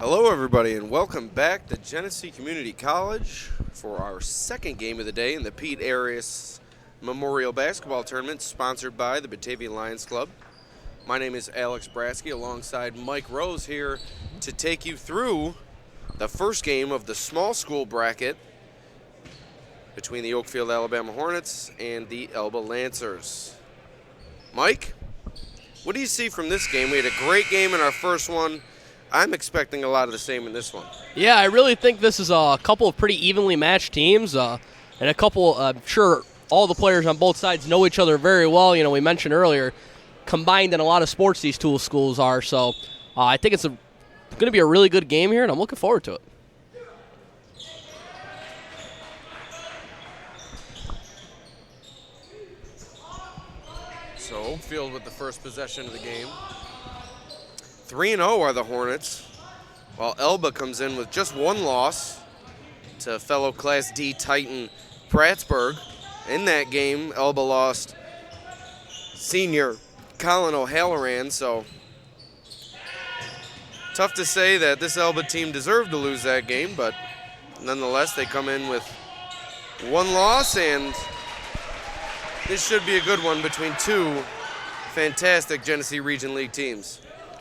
Hello everybody and welcome back to Genesee Community College for our second game of the day in the Pete Arras Memorial Basketball Tournament sponsored by the Batavian Lions Club. My name is Alex Brasky alongside Mike Rose here to take you through the first game of the small school bracket between the Oakfield-Alabama Hornets and the Elba Lancers. Mike, what do you see from this game? We had a great game in our first one. I'm expecting a lot of the same in this one. Yeah, I really think this is a couple of pretty evenly matched teams, and a couple, I'm sure all the players on both sides know each other very well. You know, we mentioned earlier, combined in a lot of sports these two schools are, so I think it's going to be a really good game here, and I'm looking forward to it. So Oakfield with the first possession of the game. 3-0 are the Hornets, while Elba comes in with just one loss to fellow Class D Titan Prattsburg. In that game, Elba lost senior Colin O'Halloran, so tough to say that this Elba team deserved to lose that game, but nonetheless, they come in with one loss, and this should be a good one between two fantastic Genesee Region League teams.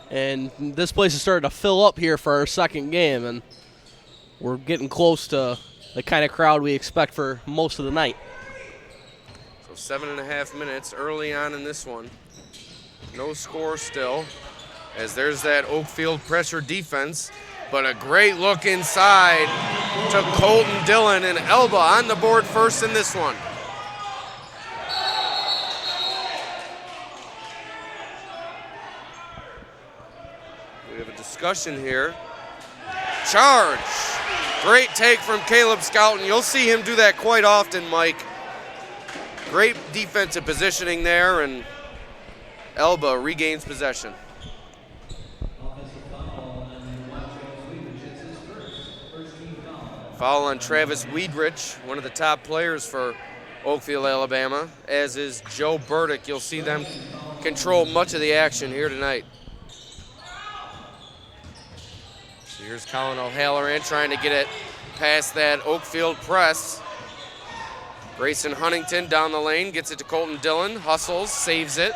And this place is starting to fill up here for our second game, and we're getting close to the kind of crowd we expect for most of the night. So 7.5 minutes early on in this one. No score still, as there's that Oakfield pressure defense, but a great look inside to Colton Dillon, and Elba on the board first in this one. We have a discussion here. Charge. Great take from Caleb Scouten. You'll see him do that quite often, Mike. Great defensive positioning there, and Elba regains possession. Foul on Travis Weidrich, one of the top players for Oakfield-Alabama, as is Joe Burdick. You'll see them control much of the action here tonight. Here's Colin O'Halloran trying to get it past that Oakfield press. Grayson Huntington down the lane, gets it to Colton Dillon, hustles, saves it.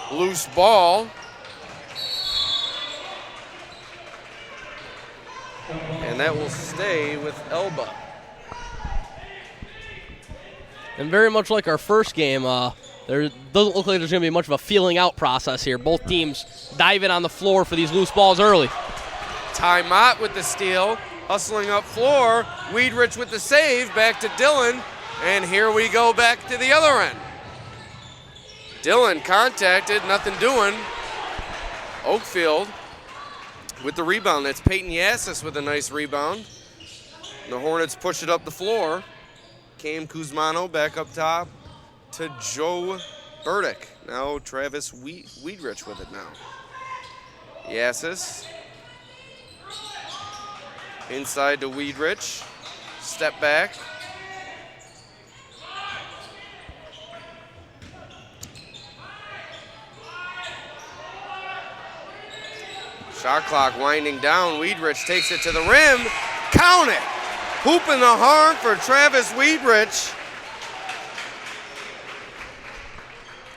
Loose ball. And that will stay with Elba. And very much like our first game, there doesn't look like there's going to be much of a feeling out process here. Both teams diving on the floor for these loose balls early. Ty Mott with the steal, hustling up floor. Weidrich with the save, back to Dillon, and here we go back to the other end. Dillon contacted, nothing doing. Oakfield with the rebound. That's Peyton Yassis with a nice rebound. And the Hornets push it up the floor. Cam Kuzmano back up top to Joe Burdick. Now Travis Weidrich with it now. Yassis. Inside to Weidrich. Step back. Shot clock winding down. Weidrich takes it to the rim. Count it. Hoop in the horn for Travis Weidrich.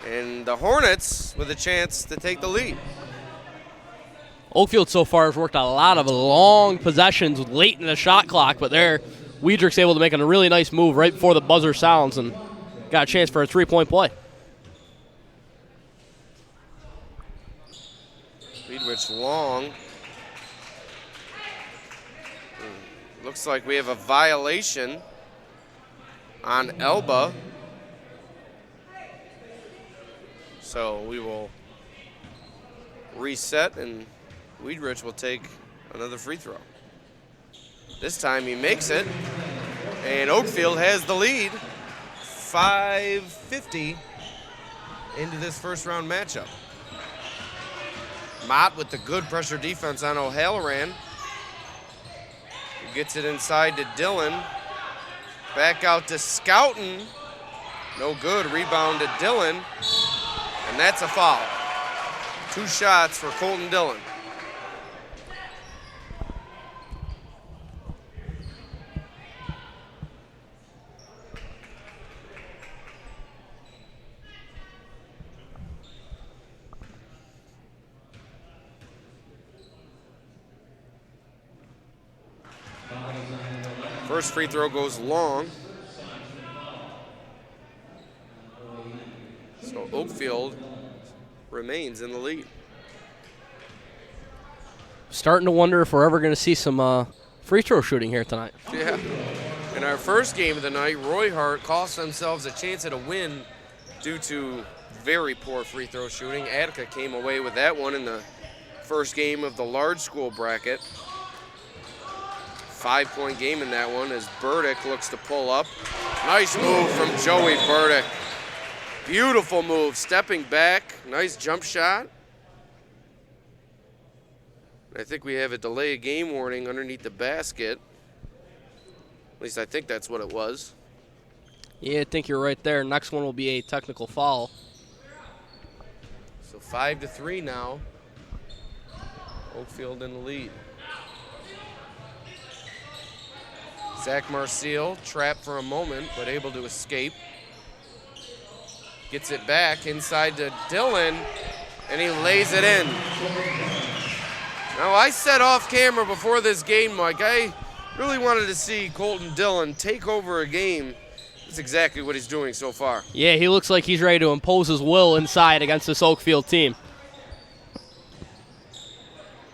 And the Hornets with a chance to take the lead. Oakfield so far has worked a lot of long possessions late in the shot clock, but there, Weidrich's able to make a really nice move right before the buzzer sounds and got a chance for a three-point play. Weidrich long. Looks like we have a violation on Elba. So we will reset, and Weidrich will take another free throw. This time he makes it, and Oakfield has the lead. 5:50 into this first round matchup. Mott with the good pressure defense on O'Halloran. He gets it inside to Dillon. Back out to Scouten. No good. Rebound to Dillon. And that's a foul. 2 shots for Colton Dillon. First free throw goes long. So Oakfield remains in the lead. Starting to wonder if we're ever going to see some free throw shooting here tonight. Yeah. In our first game of the night, Roy Hart cost themselves a chance at a win due to very poor free throw shooting. Attica came away with that one in the first game of the large school bracket. 5-point game in that one as Burdick looks to pull up. Nice move from Joey Burdick. Beautiful move, stepping back. Nice jump shot. I think we have a delay of game warning underneath the basket. At least I think that's what it was. Yeah, I think you're right there. Next one will be a technical foul. So 5-3 now. Oakfield in the lead. Zach Marcille trapped for a moment, but able to escape. Gets it back inside to Dillon, and he lays it in. Now, I said off camera before this game, Mike, I really wanted to see Colton Dillon take over a game. That's exactly what he's doing so far. Yeah, he looks like he's ready to impose his will inside against this Oakfield team.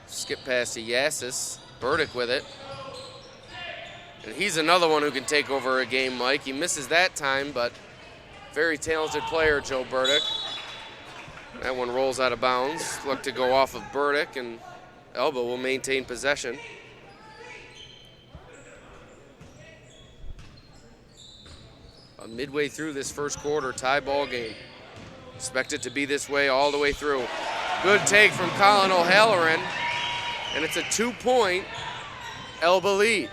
Skip pass to Yassis. Burdick with it. And he's another one who can take over a game, Mike. He misses that time, but very talented player, Joe Burdick. That one rolls out of bounds. Look to go off of Burdick, and Elba will maintain possession. Midway through this first quarter, tie ball game. Expect it to be this way all the way through. Good take from Colin O'Halloran, and it's a 2-point Elba lead.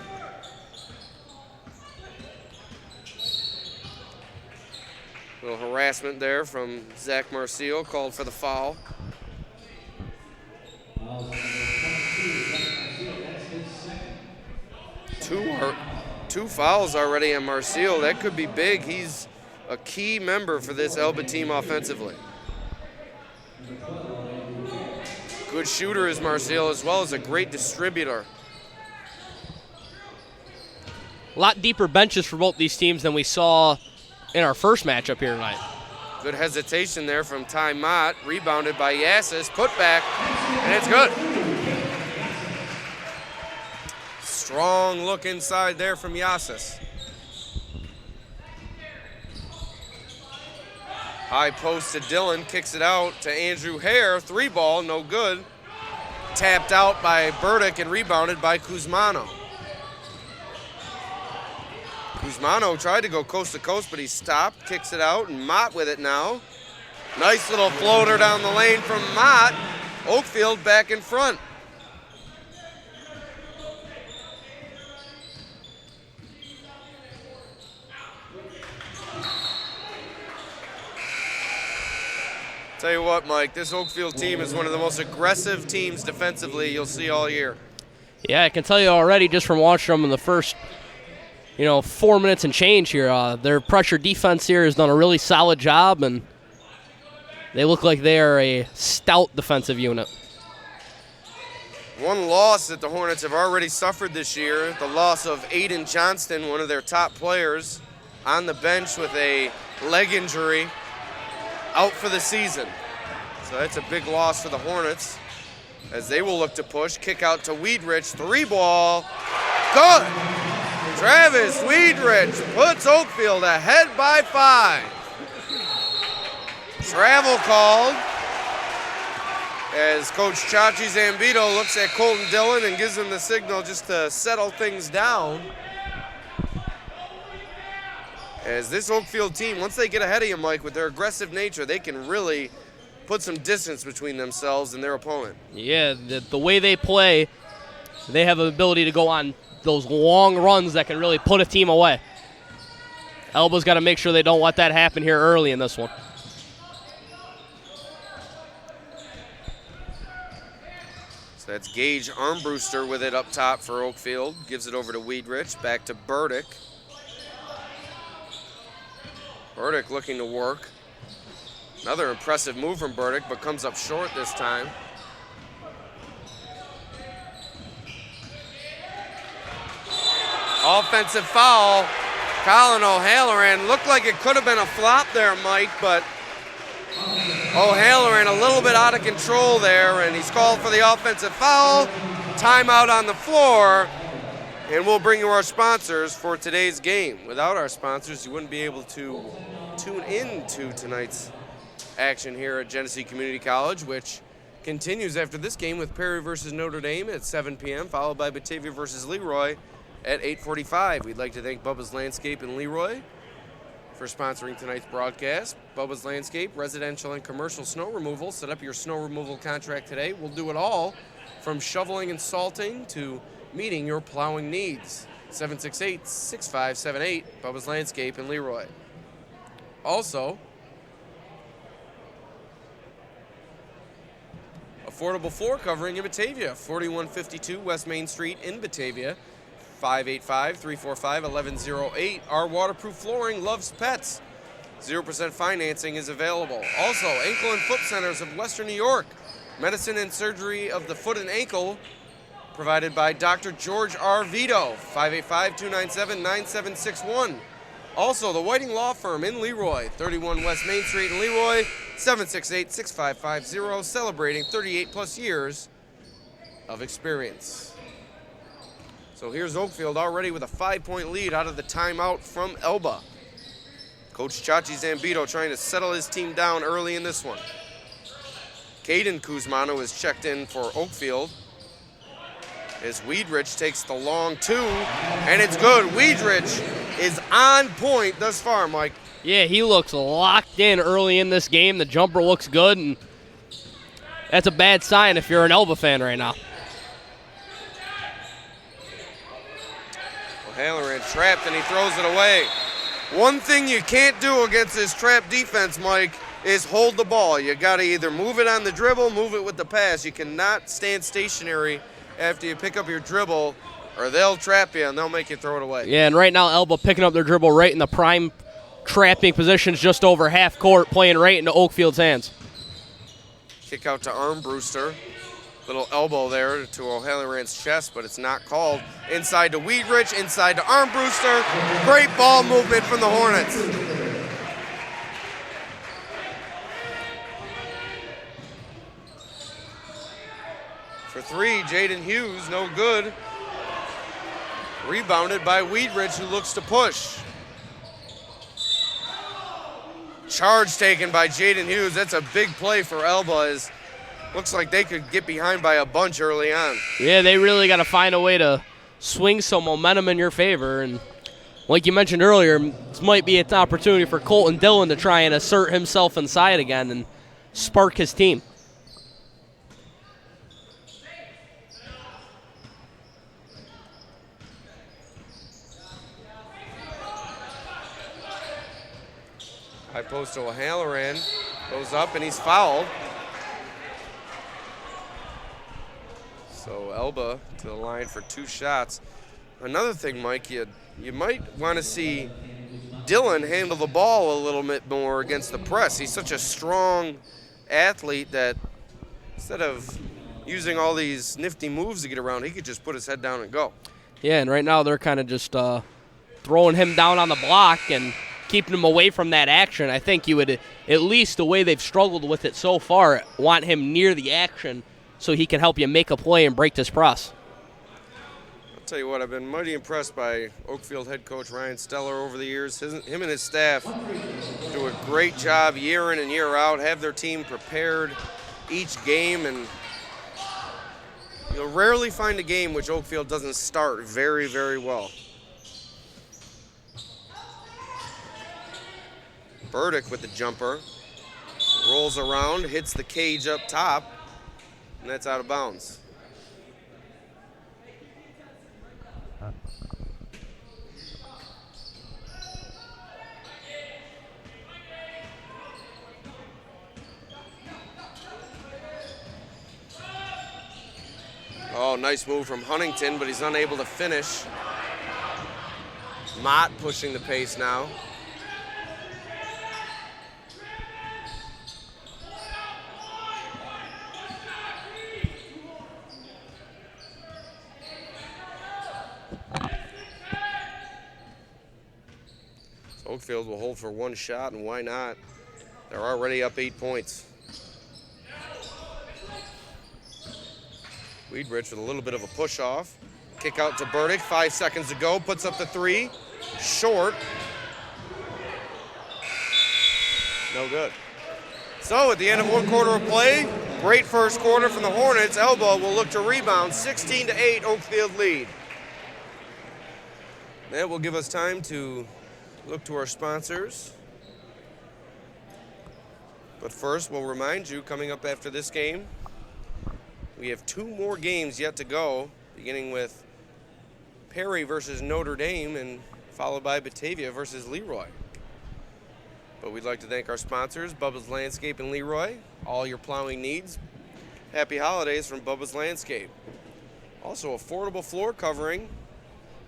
Little harassment there from Zach Marcille, called for the foul. Two fouls already on Marcille. That could be big. He's a key member for this Elba team offensively. Good shooter is Marcille, as well as a great distributor. A lot deeper benches for both these teams than we saw in our first matchup here tonight. Good hesitation there from Ty Mott. Rebounded by Yassis. Put back, and it's good. Strong look inside there from Yassis. High post to Dillon. Kicks it out to Andrew Hare. 3-ball, no good. Tapped out by Burdick and rebounded by Kuzmano. Kuzmano tried to go coast to coast, but he stopped, kicks it out, and Mott with it now. Nice little floater down the lane from Mott. Oakfield back in front. Tell you what, Mike, this Oakfield team is one of the most aggressive teams defensively you'll see all year. Yeah, I can tell you already just from watching them in the first 4 minutes and change here. Their pressure defense here has done a really solid job, and they look like they are a stout defensive unit. One loss that the Hornets have already suffered this year, the loss of Aiden Johnston, one of their top players, on the bench with a leg injury, out for the season. So that's a big loss for the Hornets as they will look to push. Kick out to Weedrich, 3-ball, good! Travis Weedrich puts Oakfield ahead by 5. Travel called as Coach Chachi Zambito looks at Colton Dillon and gives him the signal just to settle things down. As this Oakfield team, once they get ahead of you, Mike, with their aggressive nature, they can really put some distance between themselves and their opponent. Yeah, the way they play, they have the ability to go on those long runs that can really put a team away. Elba's got to make sure they don't let that happen here early in this one. So that's Gage Armbruster with it up top for Oakfield. Gives it over to Weedrich, back to Burdick. Burdick looking to work. Another impressive move from Burdick, but comes up short this time. Offensive foul. Colin O'Halloran. Looked like it could have been a flop there, Mike, but O'Halloran a little bit out of control there, and he's called for the offensive foul. Timeout on the floor, and we'll bring you our sponsors for today's game. Without our sponsors, you wouldn't be able to tune in to tonight's action here at Genesee Community College, which continues after this game with Perry versus Notre Dame at 7 p.m., followed by Batavia versus Leroy at 8:45. We'd like to thank Bubba's Landscape in Leroy for sponsoring tonight's broadcast. Bubba's Landscape, residential and commercial snow removal. Set up your snow removal contract today. We'll do it all, from shoveling and salting to meeting your plowing needs. 768-6578, Bubba's Landscape in Leroy. Also, affordable floor covering in Batavia, 4152 West Main Street in Batavia, 585-345-1108. Our waterproof flooring loves pets. 0% financing is available. Also, Ankle and Foot Centers of Western New York. Medicine and surgery of the foot and ankle, provided by Dr. George R. Vito, 585-297-9761. Also, the Whiting Law Firm in Leroy, 31 West Main Street in Leroy, 768-6550, celebrating 38 plus years of experience. So here's Oakfield already with a 5-point lead out of the timeout from Elba. Coach Chachi Zambito trying to settle his team down early in this one. Caden Kuzmano is checked in for Oakfield as Weedrich takes the long two, and it's good. Weedrich is on point thus far, Mike. Yeah, he looks locked in early in this game. The jumper looks good, and that's a bad sign if you're an Elba fan right now. O'Halloran trapped, and he throws it away. One thing you can't do against this trap defense, Mike, is hold the ball. You got to either move it on the dribble, move it with the pass. You cannot stand stationary after you pick up your dribble, or they'll trap you and they'll make you throw it away. Yeah, and right now Elba picking up their dribble right in the prime trapping positions, just over half court, playing right into Oakfield's hands. Kick out to Armbruster. Little elbow there to O'Halloran's chest, but it's not called. Inside to Weedrich, inside to Armbruster. Great ball movement from the Hornets. For three, Jaden Hughes, no good. Rebounded by Weedrich, who looks to push. Charge taken by Jaden Hughes. That's a big play for Elba. Looks like they could get behind by a bunch early on. Yeah, they really got to find a way to swing some momentum in your favor. And like you mentioned earlier, this might be an opportunity for Colton Dillon to try and assert himself inside again and spark his team. High post to O'Halloran, goes up and he's fouled. So Elba to the line for two shots. Another thing, Mike, you might want to see Dillon handle the ball a little bit more against the press. He's such a strong athlete that instead of using all these nifty moves to get around, he could just put his head down and go. Yeah, and right now they're kind of just throwing him down on the block and keeping him away from that action. I think you would, at least the way they've struggled with it so far, want him near the action so he can help you make a play and break this press. I'll tell you what, I've been mighty impressed by Oakfield head coach Ryan Steller over the years. Him and his staff do a great job year in and year out, have their team prepared each game, and you'll rarely find a game which Oakfield doesn't start very, very well. Burdick with the jumper, rolls around, hits the cage up top, and that's out of bounds. Oh, nice move from Huntington, but he's unable to finish. Mott pushing the pace now. Oakfield will hold for one shot, and why not? They're already up 8 points. Weedrich with a little bit of a push off. Kick out to Burdick, 5 seconds to go, puts up the three. Short. No good. So at the end of 1 quarter of play, great first quarter from the Hornets. Elba will look to rebound, 16-8 Oakfield lead. That will give us time to look to our sponsors. But first, we'll remind you, coming up after this game, we have 2 more games yet to go, beginning with Perry versus Notre Dame and followed by Batavia versus Leroy. But we'd like to thank our sponsors, Bubba's Landscape and Leroy. All your plowing needs. Happy holidays from Bubba's Landscape. Also, affordable floor covering.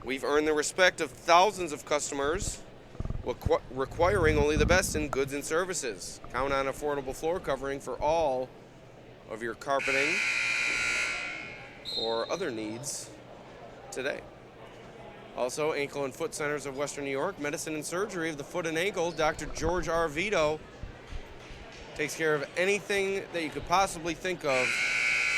We've earned the respect of thousands of customers, requiring only the best in goods and services. Count on affordable floor covering for all of your carpeting or other needs today. Also, Ankle and Foot Centers of Western New York, medicine and surgery of the foot and ankle. Dr. George R. Vito takes care of anything that you could possibly think of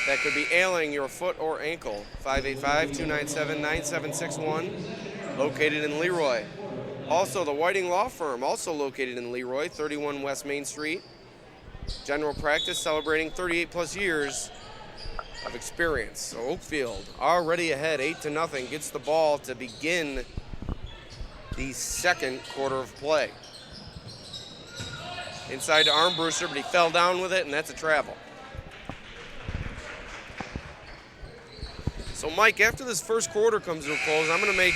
that could be ailing your foot or ankle. 585-297-9761, located in Leroy. Also, the Whiting Law Firm, also located in Leroy, 31 West Main Street. General practice celebrating 38 plus years of experience. So Oakfield already ahead 8-0, gets the ball to begin the second quarter of play. Inside to Armbruster, but he fell down with it, and that's a travel. So Mike, after this first quarter comes to a close, I'm going to make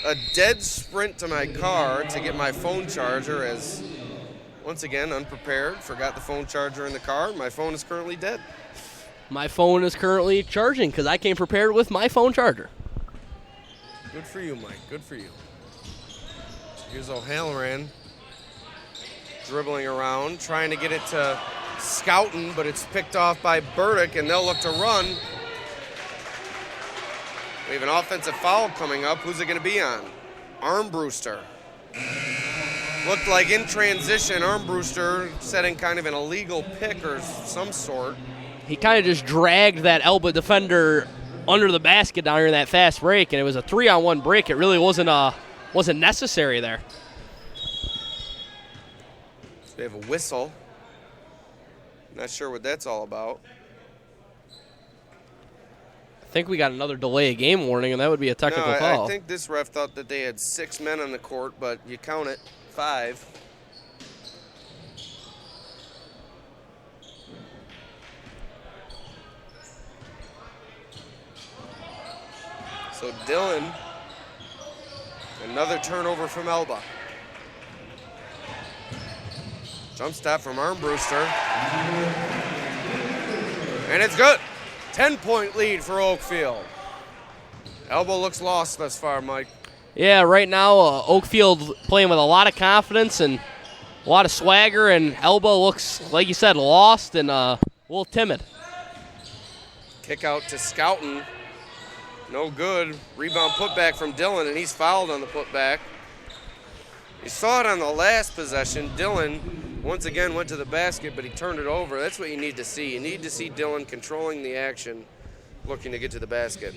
a dead sprint to my car to get my phone charger, as once again, unprepared, forgot the phone charger in the car. My phone is currently dead. My phone is currently charging because I came prepared with my phone charger. Good for you, Mike. Good for you. Here's O'Halloran dribbling around, trying to get it to Scouten, but it's picked off by Burdick, and they'll look to run. We have an offensive foul coming up. Who's it going to be on? Armbruster. Looked like in transition, Armbruster setting kind of an illegal pick or some sort. He kind of just dragged that Elba defender under the basket down here in that fast break, and it was a 3-on-1 break. It really wasn't necessary there. So we have a whistle. Not sure what that's all about. I think we got another delay of game warning, and that would be a technical foul. I think this ref thought that they had 6 men on the court, but you count it, 5. So Dillon, another turnover from Elba. Jump stop from Armbruster. And it's good. 10-point lead for Oakfield. Elba looks lost thus far, Mike. Yeah, right now Oakfield playing with a lot of confidence and a lot of swagger, and Elba looks, like you said, lost and a little timid. Kick out to Scouten. No good. Rebound putback from Dillon, and he's fouled on the putback. You saw it on the last possession. Dillon once again went to the basket, but he turned it over. That's what you need to see. You need to see Dillon controlling the action, looking to get to the basket.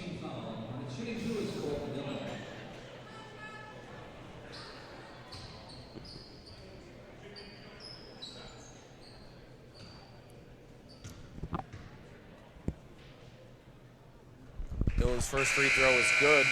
Dillon's first free throw is good.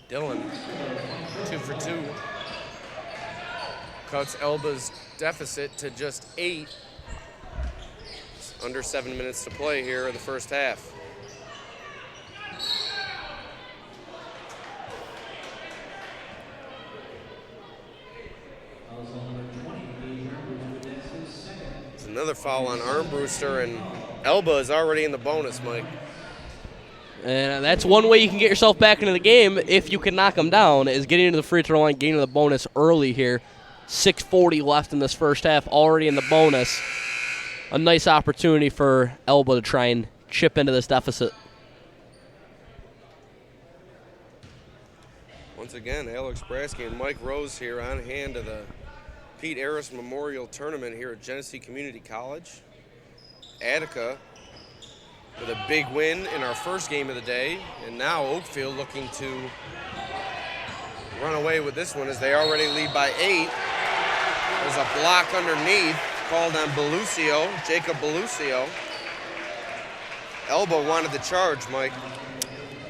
Dillon, 2 for 2. Cuts Elba's deficit to just 8. Under 7 minutes to play here in the first half. It's another foul on Armbruster, and Elba is already in the bonus, Mike. And that's one way you can get yourself back into the game if you can knock them down, is getting into the free throw line, getting the bonus early here. 6:40 left in this first half, already in the bonus. A nice opportunity for Elba to try and chip into this deficit. Once again, Alex Brasky and Mike Rose here on hand to the Pete Arras Memorial Tournament here at Genesee Community College. Attica with a big win in our first game of the day, and now Oakfield looking to run away with this one as they already lead by 8. There's a block underneath called on Belusio, Jacob Belusio. Elba wanted the charge, Mike.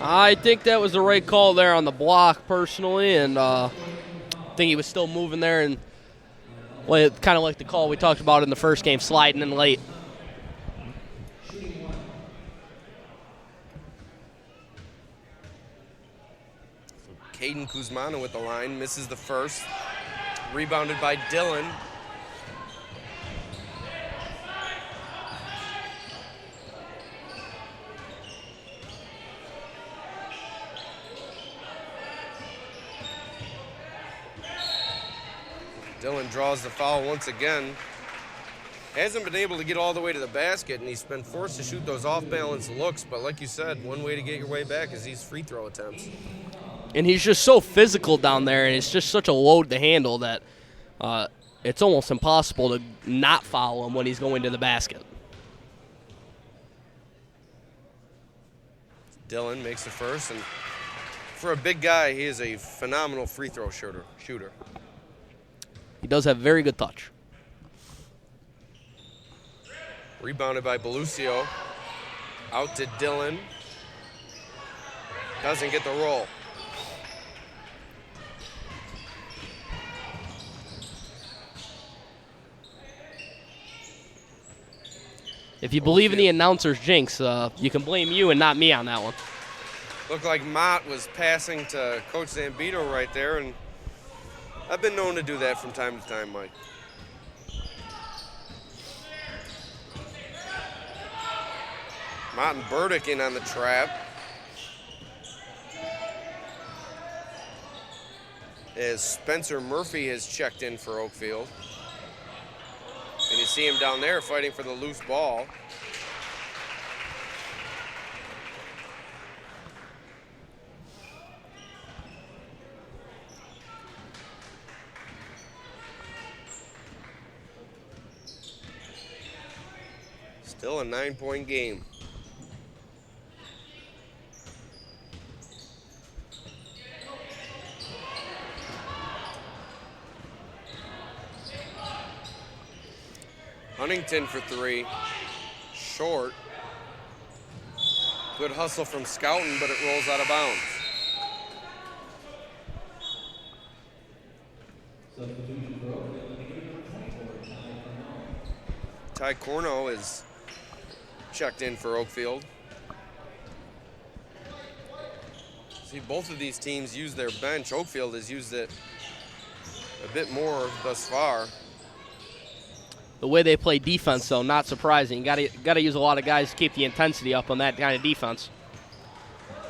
I think that was the right call there on the block, personally, and I think he was still moving there, and kind of like the call we talked about in the first game, sliding in late. Caden Kuzmano with the line, misses the first. Rebounded by Dylan. Dylan draws the foul once again. Hasn't been able to get all the way to the basket, and he's been forced to shoot those off-balance looks. But like you said, one way to get your way back is these free throw attempts. And he's just so physical down there, and it's just such a load to handle that it's almost impossible to not foul him when he's going to the basket. Dylan makes the first, and for a big guy, he is a phenomenal free throw shooter. He does have very good touch. Rebounded by Belusio. Out to Dylan. Doesn't get the roll. If you believe in the announcer's jinx, you can blame you and not me on that one. Looked like Mott was passing to Coach Zambito right there, and I've been known to do that from time to time, Mike. Mott and Burdick in on the trap. As Spencer Murphy has checked in for Oakfield. And you see him down there fighting for the loose ball. Still a 9-point game. Huntington for 3, short. Good hustle from Scouten, but it rolls out of bounds. Ty Corno is checked in for Oakfield. See, both of these teams use their bench. Oakfield has used it a bit more thus far. The way they play defense, though, not surprising. Got to use a lot of guys to keep the intensity up on that kind of defense.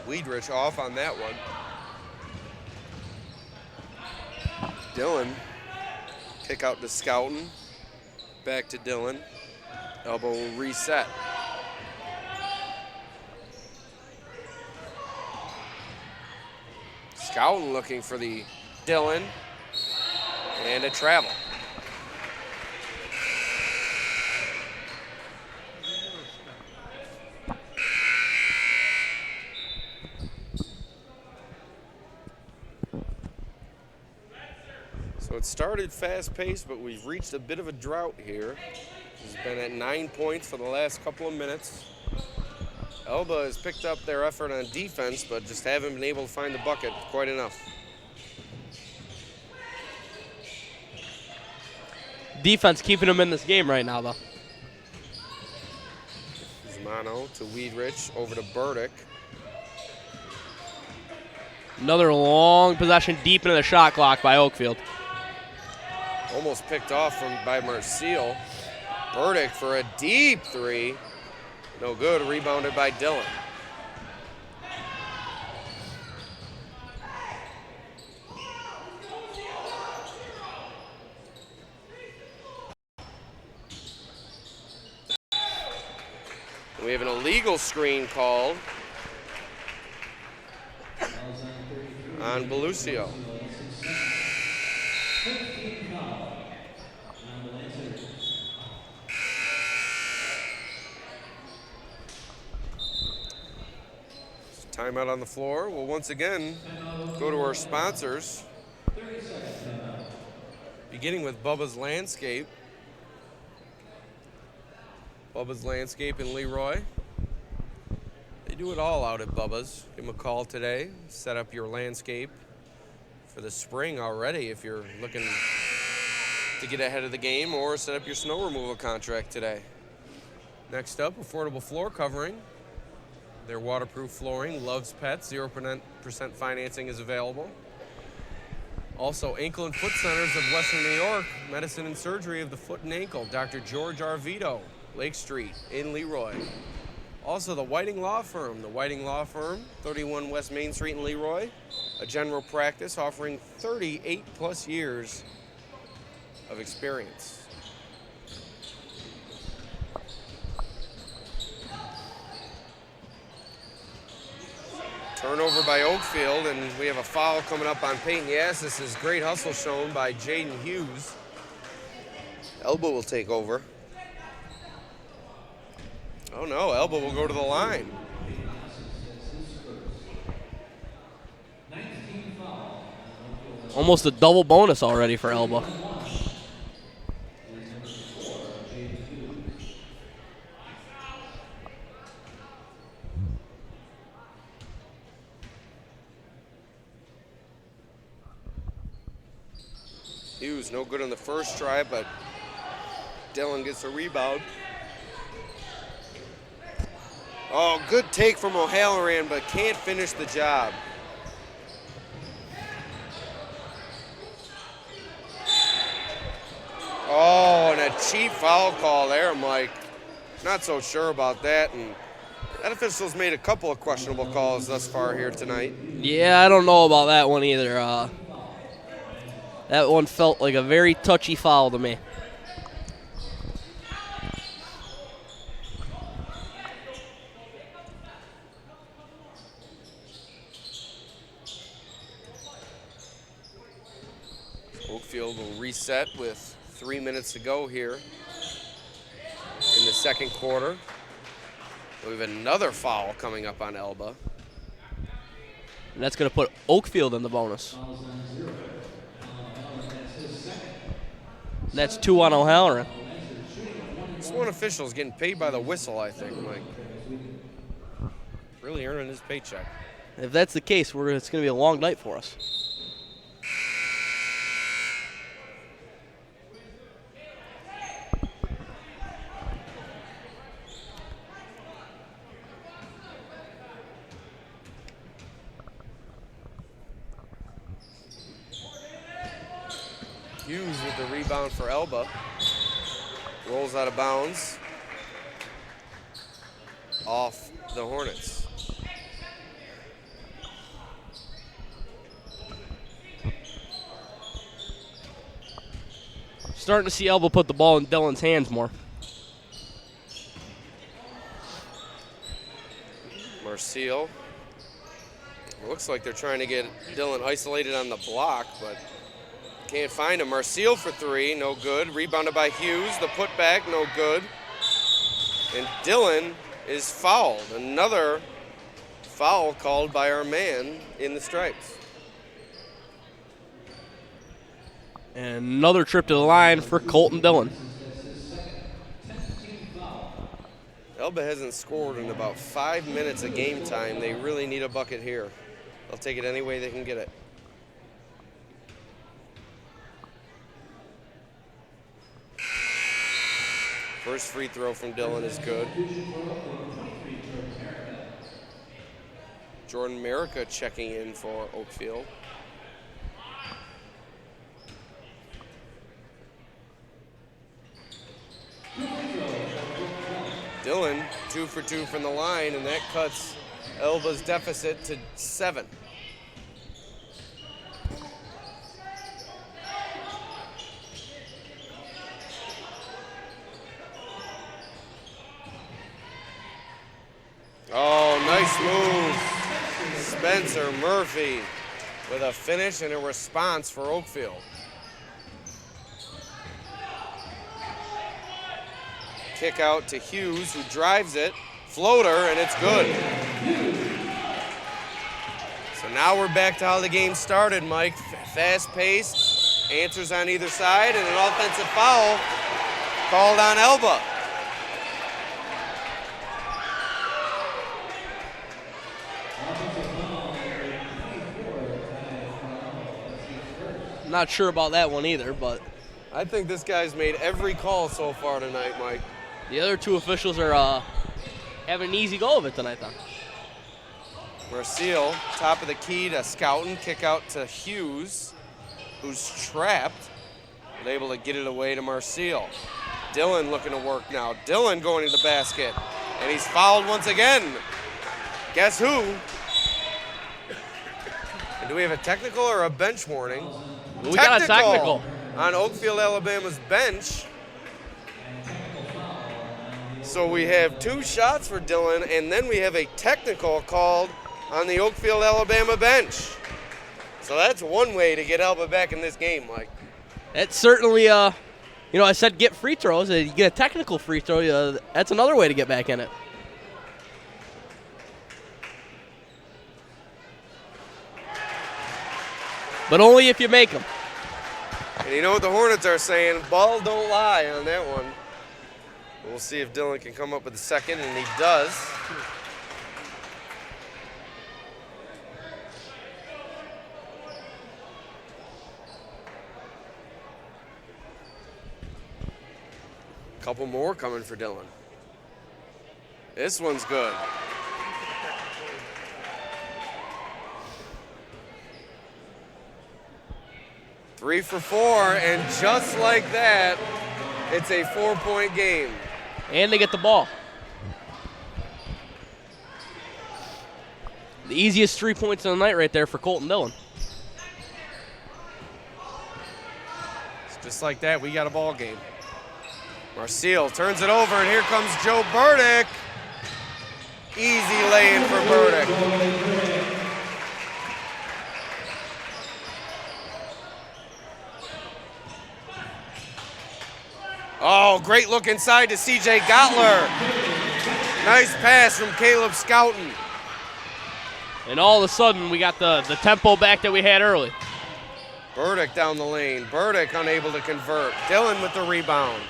Weidrich off on that one. Dylan, kick out to Scouten. Back to Dylan. Elbow will reset. Scouten looking for the Dylan. And a travel. So it started fast-paced, but we've reached a bit of a drought here. It's been at 9 points for the last couple of minutes. Elba has picked up their effort on defense, but just haven't been able to find the bucket quite enough. Defense keeping them in this game right now, though. Zumano to Weidrich, over to Burdick. Another long possession deep into the shot clock by Oakfield. Almost picked off by Marcille. Burdick for a deep 3. No good, rebounded by Dylan. We have an illegal screen called on Belusio. Timeout on the floor. We'll once again go to our sponsors, beginning with Bubba's Landscape. Bubba's Landscape in Leroy. They do it all out at Bubba's. Give them a call today. Set up your landscape for the spring already if you're looking to get ahead of the game, or set up your snow removal contract today. Next up, affordable floor covering. Their waterproof flooring, Loves Pets, 0% financing is available. Also, Ankle and Foot Centers of Western New York, medicine and surgery of the foot and ankle, Dr. George Arvito, Lake Street in Leroy. Also, the Whiting Law Firm, 31 West Main Street in Leroy, a general practice offering 38 plus years of experience. Turnover by Oakfield, and we have a foul coming up on Peyton Yass. This is great hustle shown by Jaden Hughes. Elba will take over. Oh no, Elba will go to the line. Almost a double bonus already for Elba. Hughes no good on the first try, but Dillon gets a rebound. Oh, good take from O'Halloran, but can't finish the job. Oh, and a cheap foul call there, Mike. Not so sure about that, and that official's made a couple of questionable calls thus far here tonight. Yeah, I don't know about that one either. That one felt like a very touchy foul to me. Oakfield will reset with 3 minutes to go here in the second quarter. We have another foul coming up on Elba. And that's going to put Oakfield in the bonus. And that's 2 on O'Halloran. This one official is getting paid by the whistle, I think, Mike. Really earning his paycheck. If that's the case, it's going to be a long night for us. Hughes with the rebound for Elba. Rolls out of bounds. Off the Hornets. Starting to see Elba put the ball in Dillon's hands more. Marcille. It looks like they're trying to get Dillon isolated on the block, but can't find him. Marcille for three, no good. Rebounded by Hughes. The putback, no good. And Dillon is fouled. Another foul called by our man in the stripes. And another trip to the line for Colton Dillon. Elba hasn't scored in about 5 minutes of game time. They really need a bucket here. They'll take it any way they can get it. First free throw from Dillon is good. Jordan Merica checking in for Oakfield. Dillon 2 for 2 from the line, and that cuts Elba's deficit to 7. Nice move. Spencer Murphy with a finish and a response for Oakfield. Kick out to Hughes, who drives it. Floater, and it's good. So now we're back to how the game started, Mike. Fast-paced, answers on either side, and an offensive foul called on Elba. Not sure about that one either, but I think this guy's made every call so far tonight, Mike. the other two officials are having an easy go of it tonight, though. Marcel, top of the key to Scouten, kick out to Hughes, who's trapped, but able to get it away to Marcel. Dillon looking to work now. Dillon going to the basket, and he's fouled once again. Guess who? And do we have a technical or a bench warning? We got a technical on Oakfield-Alabama's bench. So we have 2 shots for Dillon, and then we have a technical called on the Oakfield-Alabama bench. So that's one way to get Elba back in this game, Mike. That's certainly, I said get free throws. You get a technical free throw. That's another way to get back in it. But only if you make them. And you know what the Hornets are saying? Ball don't lie on that one. We'll see if Dillon can come up with a second, and he does. Couple more coming for Dillon. This one's good. Three for 4, and just like that, it's a 4-point game. And they get the ball. The easiest 3 points of the night right there for Colton Dillon. Just like that, we got a ball game. Marcel turns it over, and here comes Joe Burdick. Easy lay-in for Burdick. Oh, great look inside to C.J. Gottler. Nice pass from Caleb Scouten. And all of a sudden, we got the tempo back that we had early. Burdick down the lane. Burdick unable to convert. Dillon with the rebound.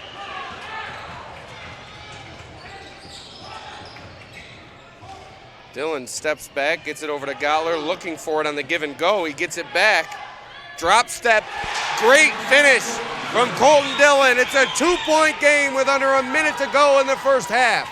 Dillon steps back, gets it over to Gottler, looking for it on the give and go. He gets it back. Drop step. Great finish from Colton Dillon. It's a 2-point game with under a minute to go in the first half.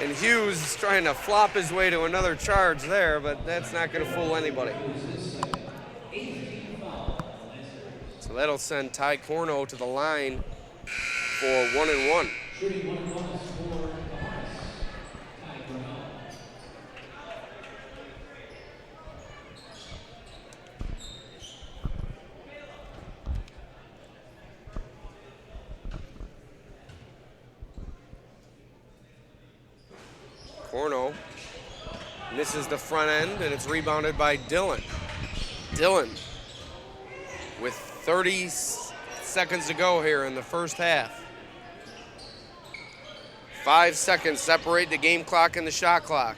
And Hughes is trying to flop his way to another charge there, but that's not going to fool anybody. So that'll send Ty Corno to the line for 1-1. Corno misses the front end, and it's rebounded by Dillon. Dillon with 30 seconds to go here in the first half. 5 seconds separate the game clock and the shot clock.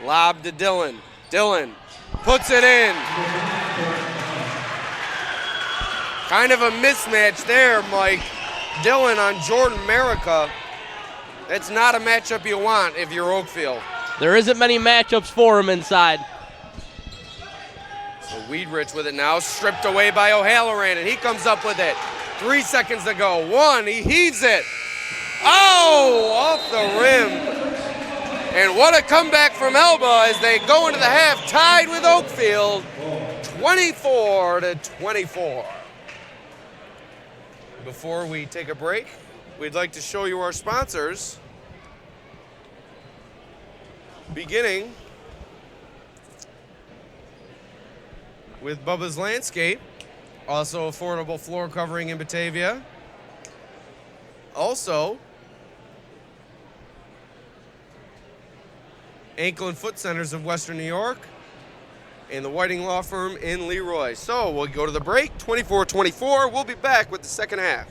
Lob to Dillon. Dillon puts it in. Kind of a mismatch there, Mike. Dillon on Jordan Marica. That's not a matchup you want if you're Oakfield. There isn't many matchups for him inside. So Weedrich with it now, stripped away by O'Halloran, and he comes up with it. 3 seconds to go. 1, he heaves it. Oh, off the rim. And what a comeback from Elba as they go into the half tied with Oakfield, 24-24. Before we take a break, we'd like to show you our sponsors. Beginning with Bubba's Landscape, Also affordable floor covering in Batavia. Also, Ankle and Foot Centers of Western New York, and the Whiting Law Firm in Leroy. So we'll go to the break, 24-24. We'll be back with the second half.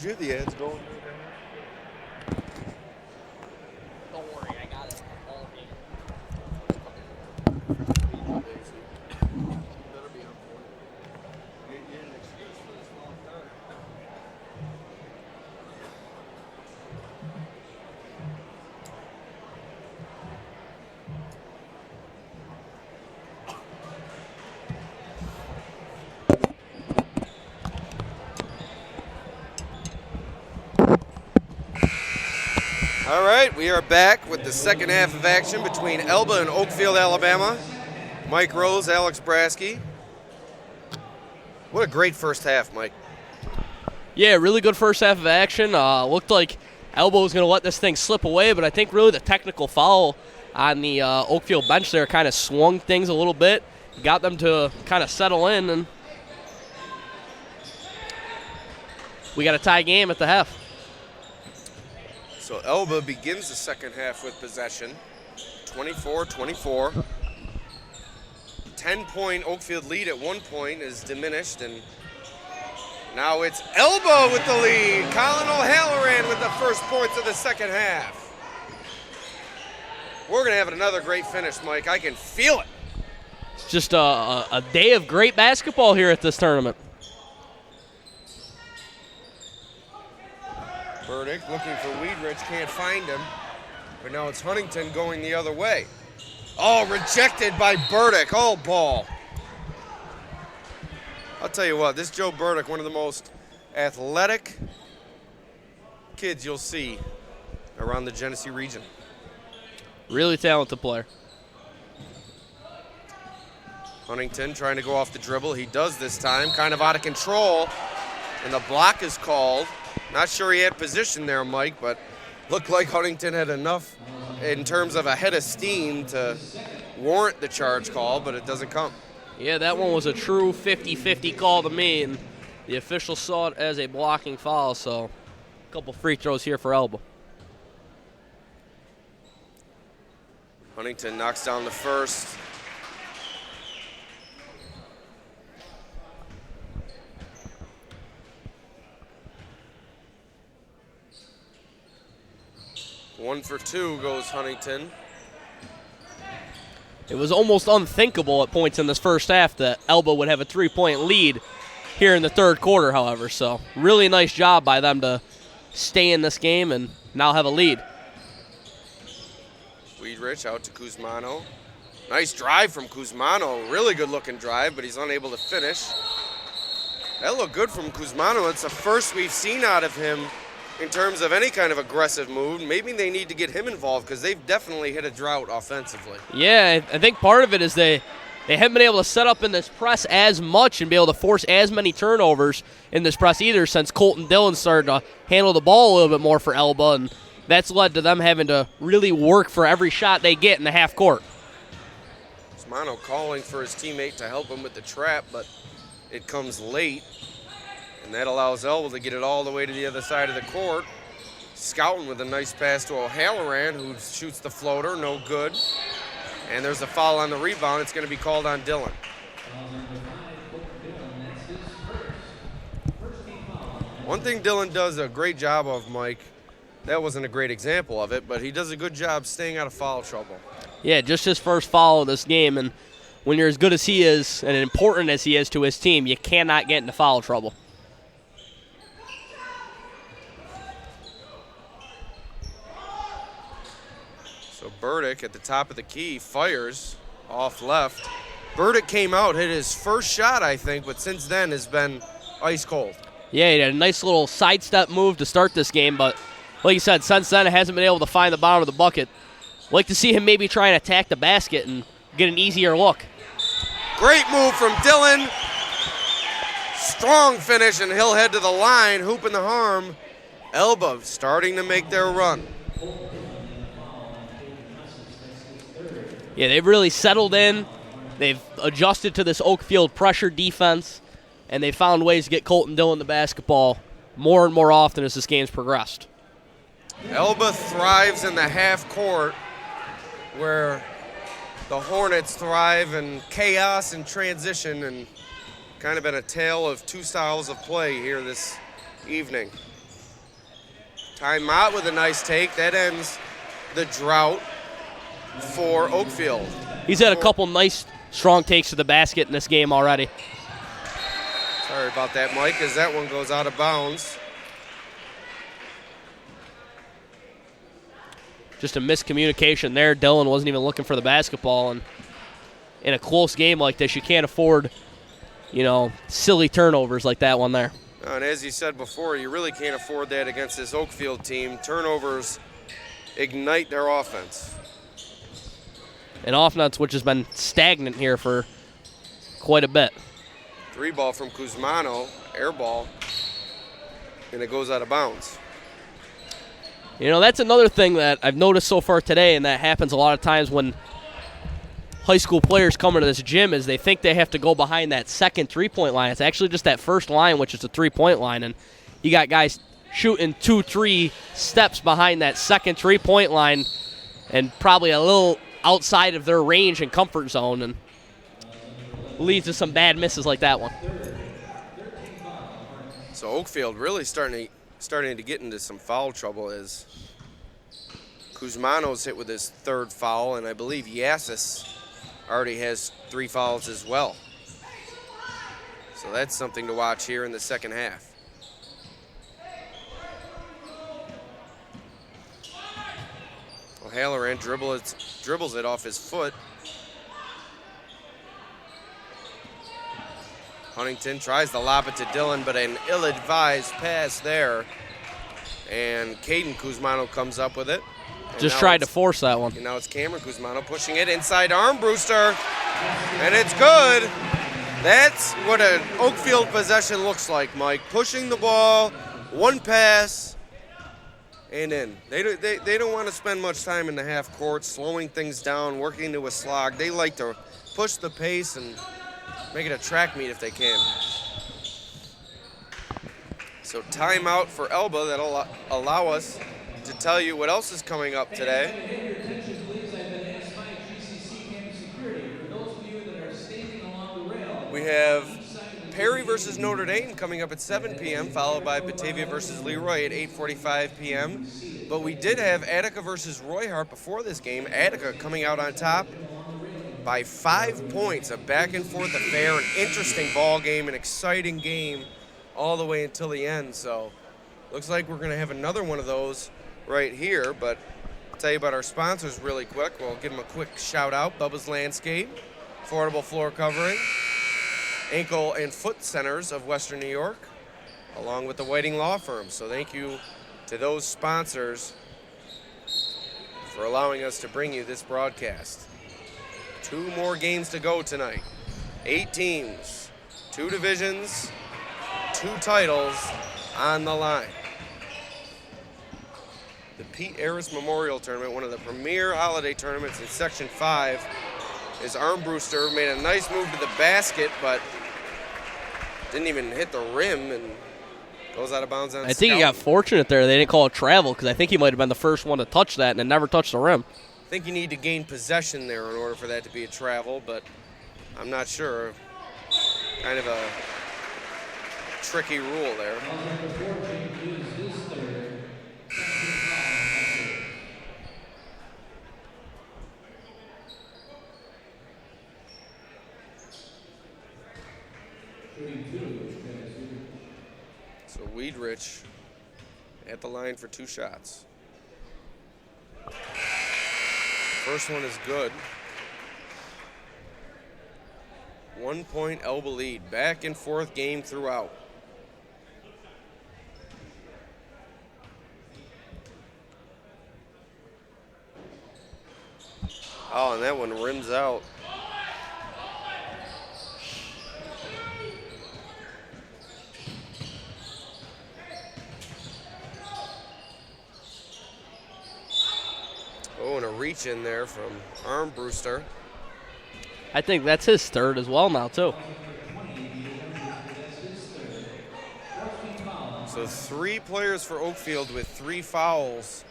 Do you have the ads going? Don't worry, I got it all here. All right, we are back with the second half of action between Elba and Oakfield-Alabama. Mike Rose, Alex Brasky. What a great first half, Mike. Yeah, really good first half of action. Looked like Elba was going to let this thing slip away, but I think really the technical foul on the Oakfield bench there kind of swung things a little bit, got them to kind of settle in, and we got a tie game at the half. So Elba begins the second half with possession, 24-24. 10-point Oakfield lead at one point is diminished, and now it's Elba with the lead. Colin O'Halloran with the first points of the second half. We're going to have another great finish, Mike. I can feel it. It's just a day of great basketball here at this tournament. Burdick looking for Weedrich, can't find him. But now it's Huntington going the other way. Oh, rejected by Burdick. Oh, ball. I'll tell you what, this Joe Burdick, one of the most athletic kids you'll see around the Genesee region. Really talented player. Huntington trying to go off the dribble. He does this time, kind of out of control. And the block is called. Not sure he had position there, Mike, but looked like Huntington had enough in terms of a head of steam to warrant the charge call, but it doesn't come. Yeah, that one was a true 50-50 call to me, and the official saw it as a blocking foul, so a couple free throws here for Elba. Huntington knocks down the first. One for two goes Huntington. It was almost unthinkable at points in this first half that Elba would have a 3-point lead here in the third quarter, however. So really nice job by them to stay in this game and now have a lead. Weedrich out to Kuzmano. Nice drive from Kuzmano. Really good looking drive, but he's unable to finish. That looked good from Kuzmano. It's the first we've seen out of him in terms of any kind of aggressive move. Maybe they need to get him involved because they've definitely hit a drought offensively. Yeah, I think part of it is they haven't been able to set up in this press as much and be able to force as many turnovers in this press either since Colton Dillon started to handle the ball a little bit more for Elba, and that's led to them having to really work for every shot they get in the half court. Kuzmano calling for his teammate to help him with the trap, but it comes late. And that allows Elba to get it all the way to the other side of the court. Scouting with a nice pass to O'Halloran, who shoots the floater, no good. And there's a foul on the rebound. It's going to be called on Dillon. One thing Dillon does a great job of, Mike, that wasn't a great example of it, but he does a good job staying out of foul trouble. Yeah, just his first foul of this game, and when you're as good as he is and important as he is to his team, you cannot get into foul trouble. So Burdick at the top of the key fires off left. Burdick came out, hit his first shot, I think, but since then has been ice cold. Yeah, he had a nice little sidestep move to start this game, but like you said, since then it hasn't been able to find the bottom of the bucket. Like to see him maybe try and attack the basket and get an easier look. Great move from Dillon. Strong finish, and he'll head to the line, hooping the harm. Elba starting to make their run. Yeah, they've really settled in. They've adjusted to this Oakfield pressure defense, and they found ways to get Colton Dillon the basketball more and more often as this game's progressed. Elba thrives in the half court where the Hornets thrive in chaos and transition, and kind of been a tale of two styles of play here this evening. Timeout with a nice take. That ends the drought for Oakfield. He's had a couple nice, strong takes to the basket in this game already. Sorry about that, Mike, as that one goes out of bounds. Just a miscommunication there. Dylan wasn't even looking for the basketball, and in a close game like this, you can't afford, silly turnovers like that one there. And as you said before, you really can't afford that against this Oakfield team. Turnovers ignite their offense. An offense which has been stagnant here for quite a bit. 3-ball from Kuzmano, air ball, and it goes out of bounds. That's another thing that I've noticed so far today, and that happens a lot of times when high school players come into this gym, is they think they have to go behind that second three-point line. It's actually just that first line, which is a three-point line, and you got guys shooting 2-3 steps behind that second three-point line and probably a little outside of their range and comfort zone, and leads to some bad misses like that one. So Oakfield really starting to get into some foul trouble as Kuzmano's hit with his third foul, and I believe Yassis already has 3 fouls as well. So that's something to watch here in the second half. O'Halloran dribbles it off his foot. Huntington tries to lob it to Dylan, but an ill-advised pass there. And Caden Kuzmano comes up with it. Just tried to force that one. And now it's Cameron Kuzmano pushing it inside Armbruster. And it's good. That's what an Oakfield possession looks like, Mike. Pushing the ball, one pass, and in. They don't want to spend much time in the half court, slowing things down, working to a slog. They like to push the pace and make it a track meet if they can. So timeout for Elba. That'll allow us to tell you what else is coming up today. We have Perry versus Notre Dame coming up at 7 p.m., followed by Batavia versus Leroy at 8:45 p.m. But we did have Attica versus Roy Hart before this game. Attica coming out on top by 5 points. A back-and-forth affair, an interesting ball game, an exciting game all the way until the end. So looks like we're going to have another one of those right here. But I'll tell you about our sponsors really quick. We'll give them a quick shout-out. Bubba's Landscape, Affordable Floor Covering, Ankle and Foot Centers of Western New York, along with the Whiting Law Firm. So thank you to those sponsors for allowing us to bring you this broadcast. 2 more games to go tonight. 8 teams, 2 divisions, 2 titles on the line. The Pete Arras Memorial Tournament, one of the premier holiday tournaments in Section 5, is Armbruster made a nice move to the basket, but didn't even hit the rim and goes out of bounds on I think he got fortunate there. They didn't call it travel because I think he might have been the first one to touch that and it never touched the rim. I think you need to gain possession there in order for that to be a travel, but I'm not sure. Kind of a tricky rule there. So Weedrich at the line for 2 shots. First one is good. 1 point Elba lead. Back and forth game throughout. Oh, and that one rims out. Oh, and a reach in there from Armbruster. I think that's his third as well now, too. So 3 players for Oakfield with 3 fouls.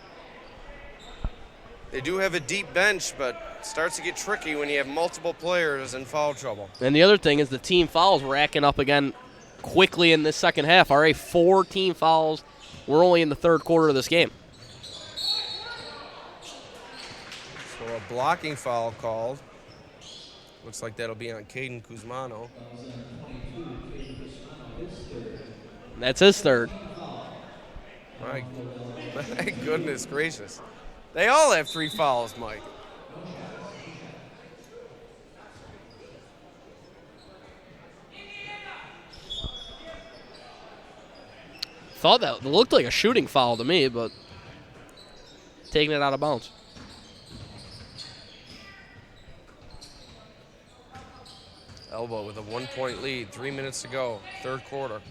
They do have a deep bench, but it starts to get tricky when you have multiple players in foul trouble. And the other thing is the team fouls racking up again quickly in this second half. Already 4 team fouls we're only in the third quarter of this game. So a blocking foul called. Looks like that'll be on Caden Kuzmano. That's his third. My goodness gracious. They all have 3 fouls, Mike. Thought that looked like a shooting foul to me, but taking it out of bounds. Elba with a 1-point lead, 3 minutes to go, third quarter.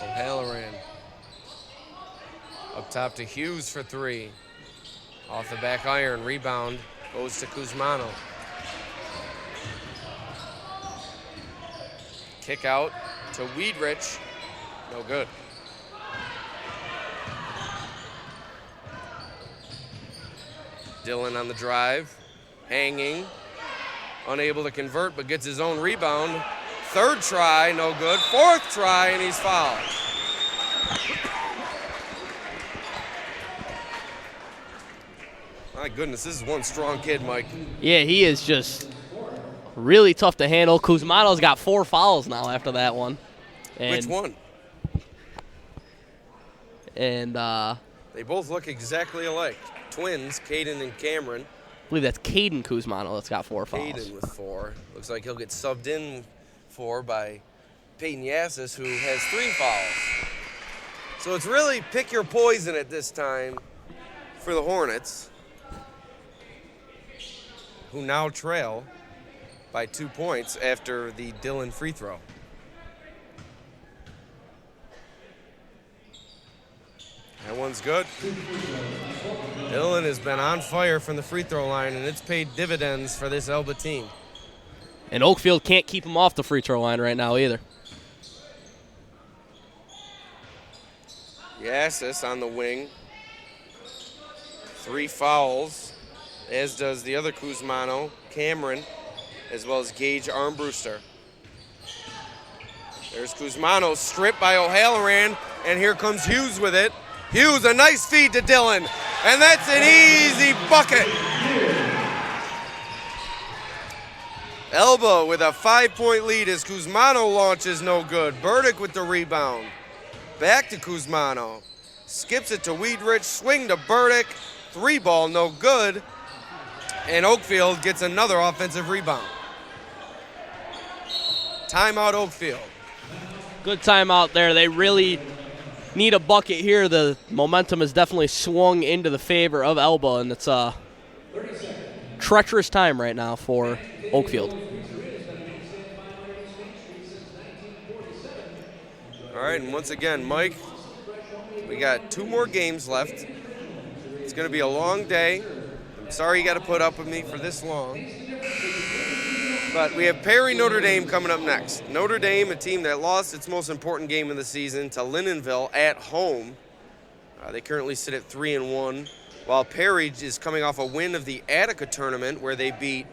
O'Halloran up top to Hughes for 3. Off the back iron, rebound goes to Kuzmano. Kick out to Weedrich, no good. Dillon on the drive, hanging, unable to convert, but gets his own rebound. Third try, no good. Fourth try, and he's fouled. My goodness, this is one strong kid, Mike. Yeah, he is just really tough to handle. Kuzmano's got 4 fouls now after that one. And, Which one? And They both look exactly alike. Twins, Caden and Cameron. I believe that's Caden Kuzmano that's got 4 fouls. Caden with 4. Looks like he'll get subbed in for by Peyton Yassis, who has 3 fouls. So it's really pick your poison at this time for the Hornets, who now trail by 2 points after the Dillon free throw. That one's good. Dillon has been on fire from the free throw line, and it's paid dividends for this Elba team. And Oakfield can't keep him off the free throw line right now either. Yassis on the wing. 3 fouls, as does the other Kuzmano, Cameron, as well as Gage Armbruster. There's Kuzmano, stripped by O'Halloran, and here comes Hughes with it. Hughes, a nice feed to Dillon, and that's an easy bucket. Elba with a 5-point lead as Kuzmano launches, no good. Burdick with the rebound. Back to Kuzmano. Skips it to Weedrich, swing to Burdick. 3-ball, no good. And Oakfield gets another offensive rebound. Timeout, Oakfield. Good timeout there. They really need a bucket here. The momentum has definitely swung into the favor of Elba, and it's a treacherous time right now for Oakfield. All right, and once again, Mike, we got 2 more games left. It's going to be a long day. I'm sorry you got to put up with me for this long. But we have Perry Notre Dame coming up next. Notre Dame, a team that lost its most important game of the season to Lindenville at home. They currently sit at 3-1, while Perry is coming off a win of the Attica tournament where they beat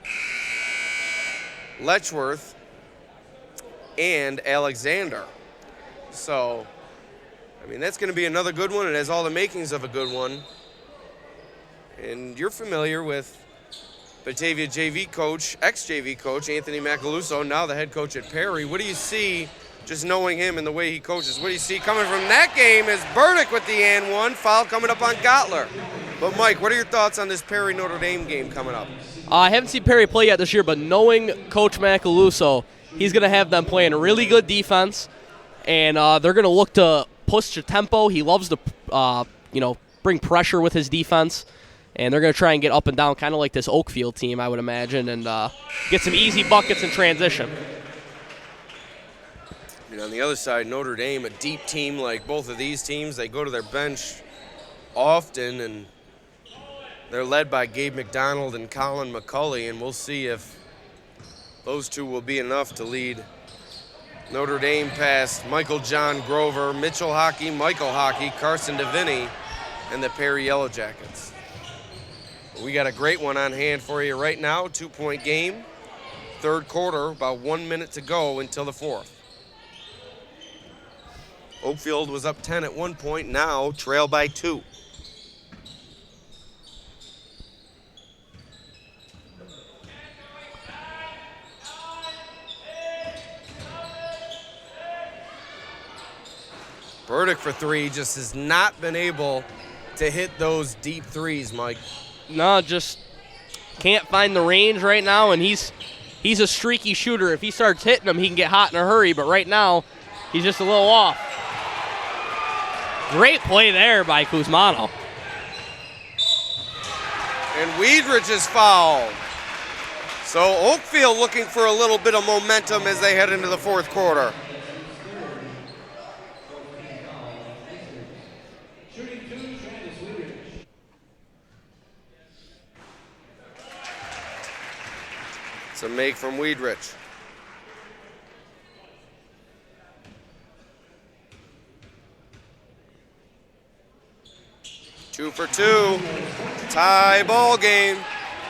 Letchworth and Alexander. So, I mean, that's going to be another good one. It has all the makings of a good one. And you're familiar with Batavia JV coach, ex-JV coach, Anthony Macaluso, now the head coach at Perry. What do you see, just knowing him and the way he coaches, what do you see coming from that game is Burdick with the and one, foul coming up on Gottler. But, Mike, what are your thoughts on this Perry-Notre Dame game coming up? I haven't seen Perry play yet this year, but knowing Coach Macaluso, he's going to have them playing a really good defense, and they're going to look to push the tempo. He loves to, bring pressure with his defense. And they're going to try and get up and down, kind of like this Oakfield team, I would imagine, and get some easy buckets in transition. And on the other side, Notre Dame, a deep team like both of these teams, they go to their bench often, and they're led by Gabe McDonald and Colin McCulley, and we'll see if those two will be enough to lead Notre Dame past Michael John Grover, Mitchell Hockey, Michael Hockey, Carson DeVinny, and the Perry Yellow Jackets. We got a great one on hand for you right now, 2-point game. Third quarter, about 1 minute to go until the fourth. Oakfield was up 10 at one point, now trail by 2. Burdick for 3 just has not been able to hit those deep threes, Mike. No, just can't find the range right now, and he's a streaky shooter. If he starts hitting them, he can get hot in a hurry, but right now he's just a little off. Great play there by Kuzmano. And Weidrich is fouled. So Oakfield looking for a little bit of momentum as they head into the fourth quarter. It's a make from Weidrich. Two for 2. Tie ball game.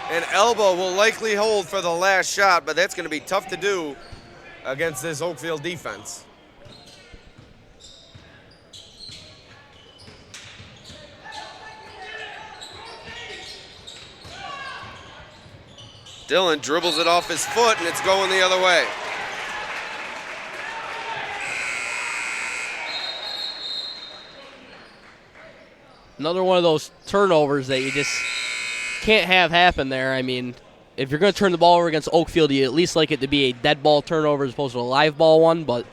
And Elba will likely hold for the last shot, but that's going to be tough to do against this Oakfield defense. Dillon dribbles it off his foot, and it's going the other way. Another one of those turnovers that you just can't have happen there. I mean, if you're going to turn the ball over against Oakfield, you at least like it to be a dead ball turnover as opposed to a live ball one, but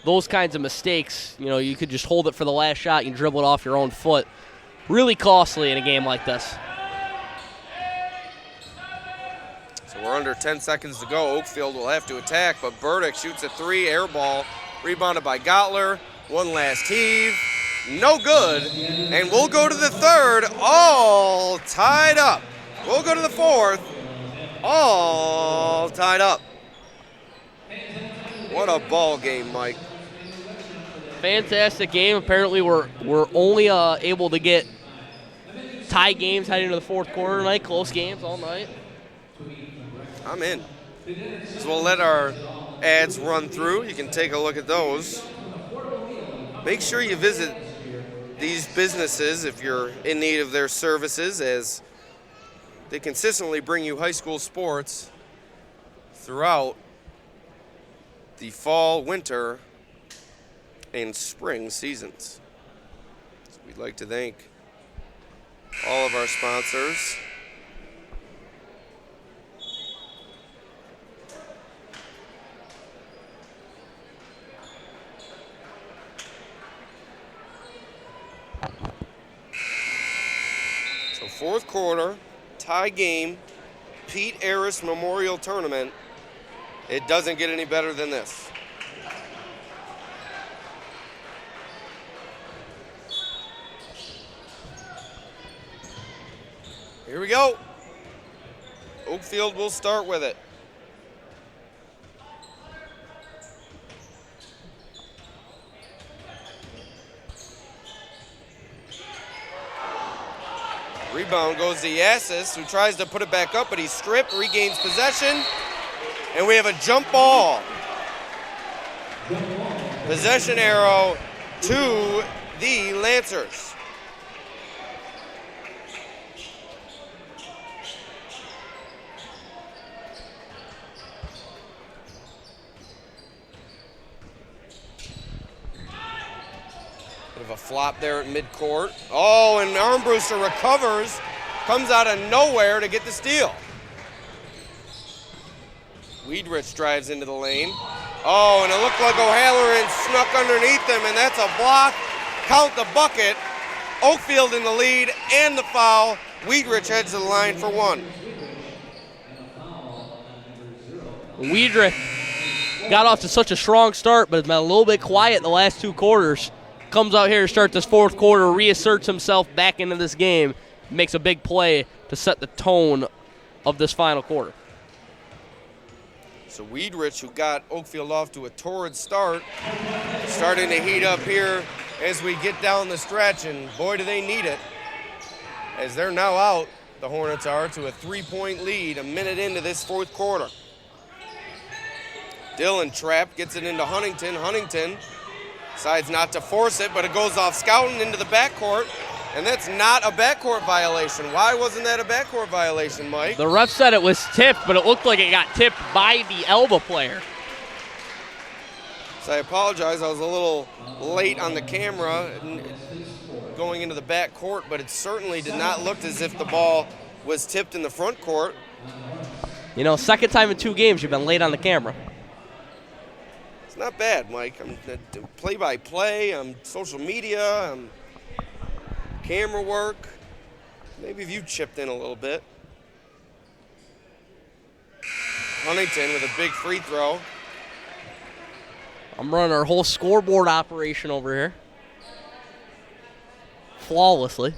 those kinds of mistakes, you know, you could just hold it for the last shot, you can dribble it off your own foot. Really costly in a game like this. We're under 10 seconds to go. Oakfield will have to attack, but Burdick shoots a 3, air ball, rebounded by Gottler. One last heave, no good. And we'll go to the third, all tied up. We'll go to the fourth, all tied up. What a ball game, Mike. Fantastic game. Apparently we're only able to get tie games heading into the fourth quarter tonight, close games all night. I'm in. So we'll let our ads run through. You can take a look at those. Make sure you visit these businesses if you're in need of their services, as they consistently bring you high school sports throughout the fall, winter, and spring seasons. So we'd like to thank all of our sponsors. Fourth quarter, tie game, Pete Arras Memorial Tournament. It doesn't get any better than this. Here we go. Oakfield will start with it. Rebound goes to Yassis, who tries to put it back up, but he's stripped, regains possession, and we have a jump ball. Possession arrow to the Lancers. Bit of a flop there at midcourt. Oh, and Armbruster recovers, comes out of nowhere to get the steal. Weidrich drives into the lane. Oh, and it looked like O'Halloran snuck underneath him, and that's a block. Count the bucket. Oakfield in the lead and the foul. Weidrich heads to the line for one. Weidrich got off to such a strong start, but has been a little bit quiet the last two quarters. Comes out here to start this fourth quarter, reasserts himself back into this game, makes a big play to set the tone of this final quarter. So Weidrich, who got Oakfield off to a torrid start, starting to heat up here as we get down the stretch, and boy, do they need it, as they're now out, the Hornets are, to a 3-point lead a minute into this fourth quarter. Dillon trap, gets it into Huntington. Huntington decides not to force it, but it goes off Scouten into the backcourt, and that's not a backcourt violation. Why wasn't that a backcourt violation, Mike? The ref said it was tipped, but it looked like it got tipped by the Elba player. So I apologize, I was a little late on the camera going into the backcourt, but it certainly did not look as if the ball was tipped in the front court. You know, second time in 2 games you've been late on the camera. It's not bad, Mike. I'm play-by-play, I'm social media, I'm camera work. Maybe if you chipped in a little bit. Huntington with a big free throw. I'm running our whole scoreboard operation over here. Flawlessly.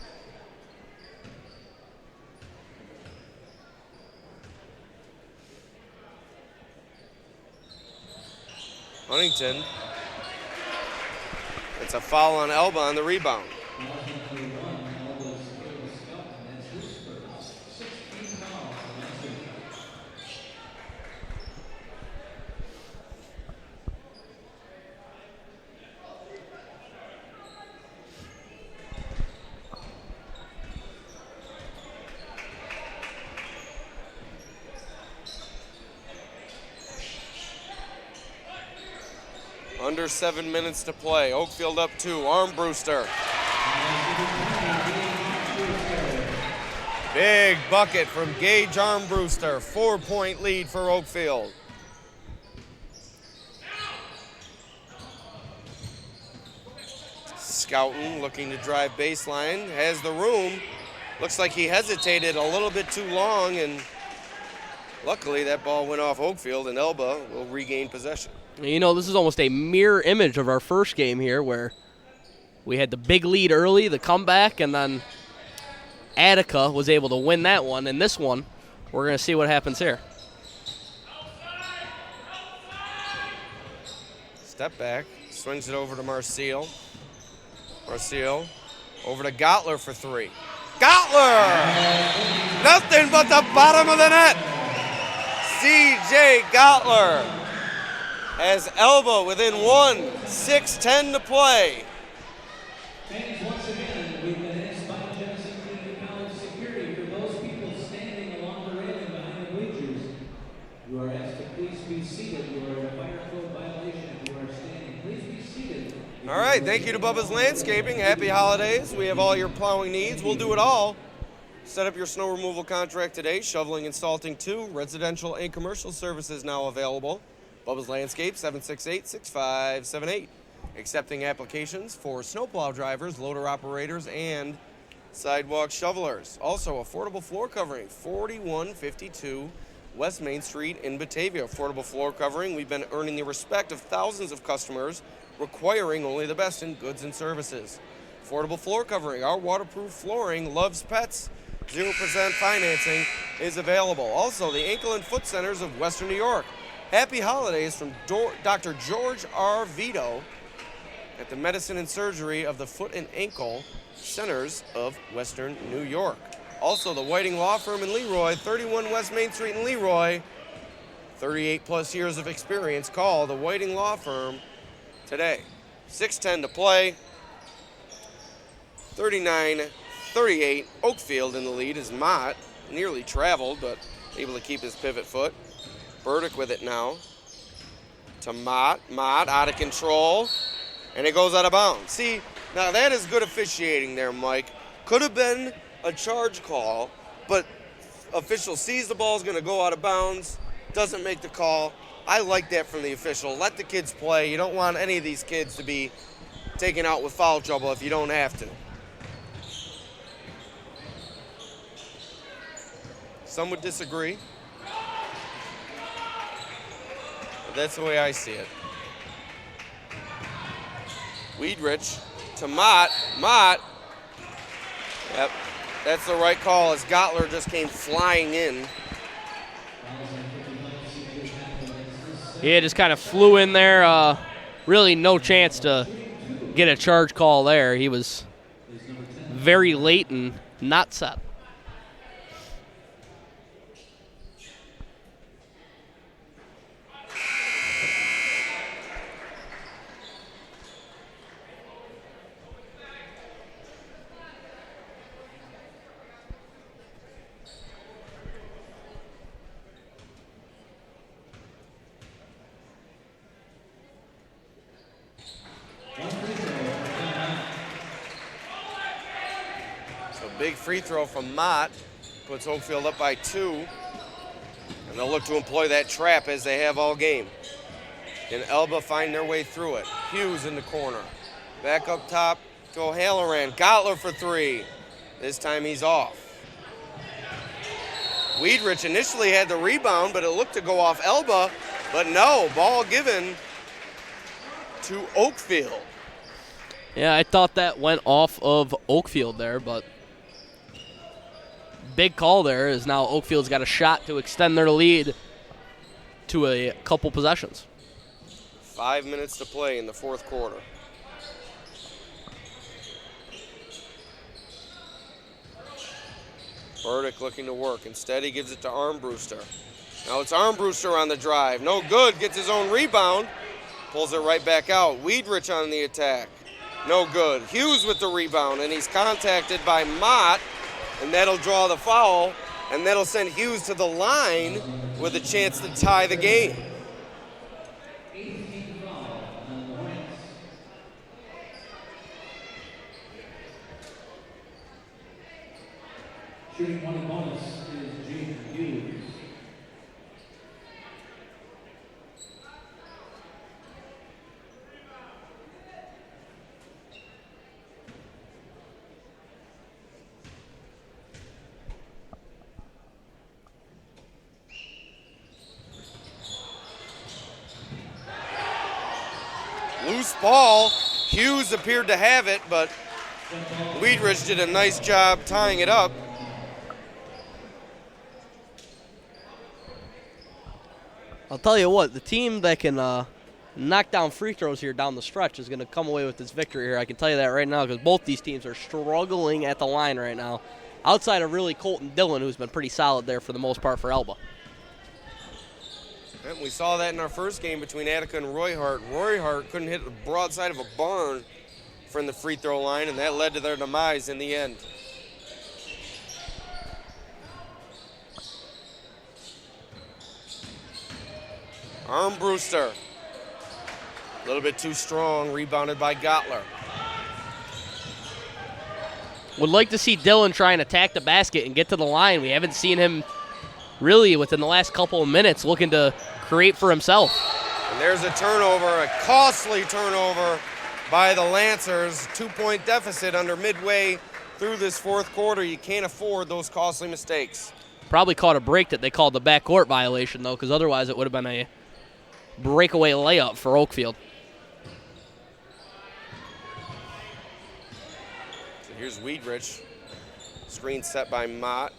Huntington. It's a foul on Elba on the rebound. Under 7 minutes to play. Oakfield up 2. Armbruster. Big bucket from Gage Armbruster. 4-point lead for Oakfield. Scouten looking to drive baseline. Has the room. Looks like he hesitated a little bit too long, and luckily that ball went off Oakfield, and Elba will regain possession. You know, this is almost a mirror image of our first game here where we had the big lead early, the comeback, and then Attica was able to win that one. And this one, we're going to see what happens here. Step back, swings it over to Marcial. Marcial over to Gottler for 3. Gottler! Nothing but the bottom of the net. C.J. Gottler has Elba within 1, 6:10 to play. Fans, once again, we've been asked by Genesee Community College security for those people standing along the railing behind the bleachers. You are asked to please be seated. You are in a fire code violation if you are standing. Please be seated. All right, thank you to Bubba's Landscaping. Happy holidays. We have all your plowing needs. We'll do it all. Set up your snow removal contract today. Shoveling and salting too. Residential and commercial services now available. Bubba's Landscape, 768-6578. Accepting applications for snowplow drivers, loader operators, and sidewalk shovelers. Also, affordable floor covering, 4152 West Main Street in Batavia. Affordable floor covering. We've been earning the respect of thousands of customers, requiring only the best in goods and services. Affordable floor covering. Our waterproof flooring loves pets. 0% financing is available. Also, the Ankle and Foot Centers of Western New York. Happy holidays from Dr. George R. Vito at the Medicine and Surgery of the Foot and Ankle Centers of Western New York. Also, the Whiting Law Firm in Leroy, 31 West Main Street in Leroy. 38 plus years of experience. Call the Whiting Law Firm today. 6:10 to play. 39-38. Oakfield in the lead is Mott. Nearly traveled, but able to keep his pivot foot. Burdick with it now to Mott. Mott out of control, and it goes out of bounds. See, now that is good officiating there, Mike. Could have been a charge call, but official sees the ball is going to go out of bounds, doesn't make the call. I like that from the official. Let the kids play. You don't want any of these kids to be taken out with foul trouble if you don't have to. Some would disagree. That's the way I see it. Weedrich to Mott. Mott. Yep, that's the right call as Gottler just came flying in. Yeah, just kind of flew in there. Really no chance to get a charge call there. He was very late and not set. Big free throw from Mott puts Oakfield up by 2. And they'll look to employ that trap as they have all game. Can Elba find their way through it? Hughes in the corner. Back up top to O'Halloran. Gottler for 3. This time he's off. Weidrich initially had the rebound, but it looked to go off Elba. But no, ball given to Oakfield. Yeah, I thought that went off of Oakfield there, but big call there is now Oakfield's got a shot to extend their lead to a couple possessions. 5 minutes to play in the fourth quarter. Burdick looking to work. Instead, he gives it to Armbruster. Now it's Armbruster on the drive. No good. Gets his own rebound. Pulls it right back out. Weidrich on the attack. No good. Hughes with the rebound, and he's contacted by Mott, and that'll draw the foul, and that'll send Hughes to the line with a chance to tie the game. Shooting one bonus is Jaden Hughes. Loose ball. Hughes appeared to have it, but Weidrich did a nice job tying it up. I'll tell you what, the team that can knock down free throws here down the stretch is going to come away with this victory here. I can tell you that right now because both these teams are struggling at the line right now, outside of really Colton Dillon, who's been pretty solid there for the most part for Elba. And we saw that in our first game between Attica and Royhart. Royhart couldn't hit the broadside of a barn from the free throw line, and that led to their demise in the end. Armbruster, a little bit too strong, rebounded by Gottler. Would like to see Dillon try and attack the basket and get to the line. We haven't seen him really within the last couple of minutes looking to create for himself. And there's a turnover, a costly turnover by the Lancers. 2-point deficit under midway through this fourth quarter. You can't afford those costly mistakes. Probably caught a break that they called the backcourt violation, though, because otherwise it would have been a breakaway layup for Oakfield. So here's Weidrich. Screen set by Mott.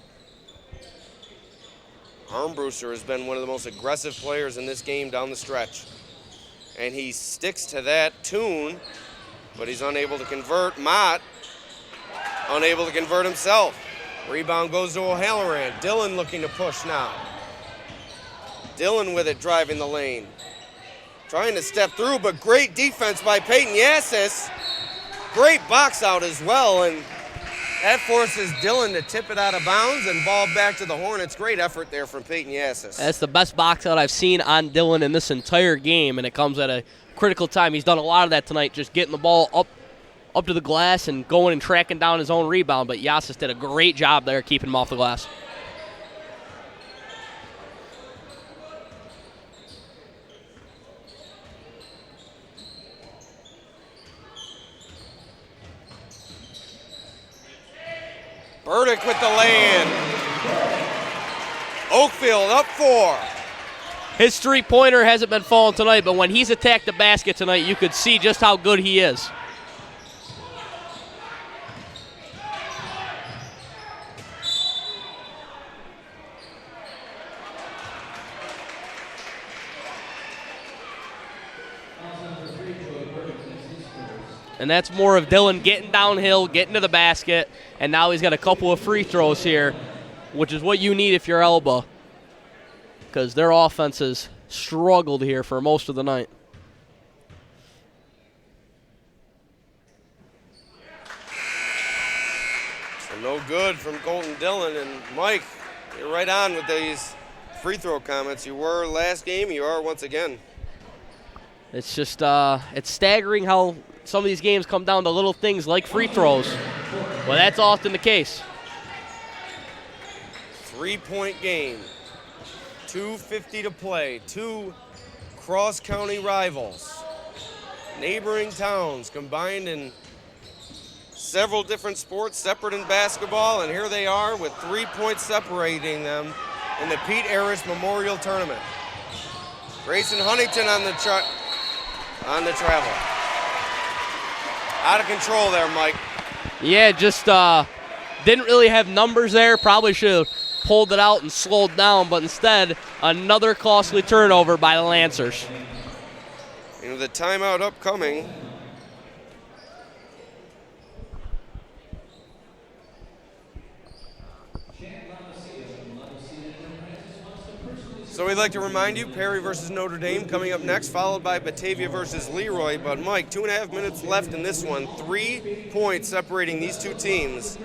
Armbruster has been one of the most aggressive players in this game down the stretch. And he sticks to that tune, but he's unable to convert. Mott unable to convert himself. Rebound goes to O'Halloran. Dillon looking to push now. Dillon with it, driving the lane. Trying to step through, but great defense by Peyton Yassis. Great box out as well, and that forces Dillon to tip it out of bounds and ball back to the Hornets. Great effort there from Peyton Yassis. That's the best box out I've seen on Dillon in this entire game, and it comes at a critical time. He's done a lot of that tonight, just getting the ball up to the glass and going and tracking down his own rebound, but Yassis did a great job there keeping him off the glass. Burdick with the lay-in. Oakfield up 4. His three-pointer hasn't been falling tonight, but when he's attacked the basket tonight, you could see just how good he is. And that's more of Dillon getting downhill, getting to the basket, and now he's got a couple of free throws here, which is what you need if you're Elba, because their offense has struggled here for most of the night. So no good from Colton Dillon. And Mike, you're right on with these free throw comments. You were last game, you are once again. It's just it's staggering how some of these games come down to little things like free throws. Well, that's often the case. 3-point game. 2:50 to play. Two cross-county rivals. Neighboring towns combined in several different sports, separate in basketball, and here they are with 3 points separating them in the Pete Arras Memorial Tournament. Grayson Huntington on the travel. Out of control there, Mike. Yeah, just didn't really have numbers there. Probably should have pulled it out and slowed down, but instead, another costly turnover by the Lancers. You know, the timeout upcoming. So we'd like to remind you, Perry versus Notre Dame coming up next, followed by Batavia versus Leroy. But Mike, 2.5 minutes left in this one. 3 points separating these two teams.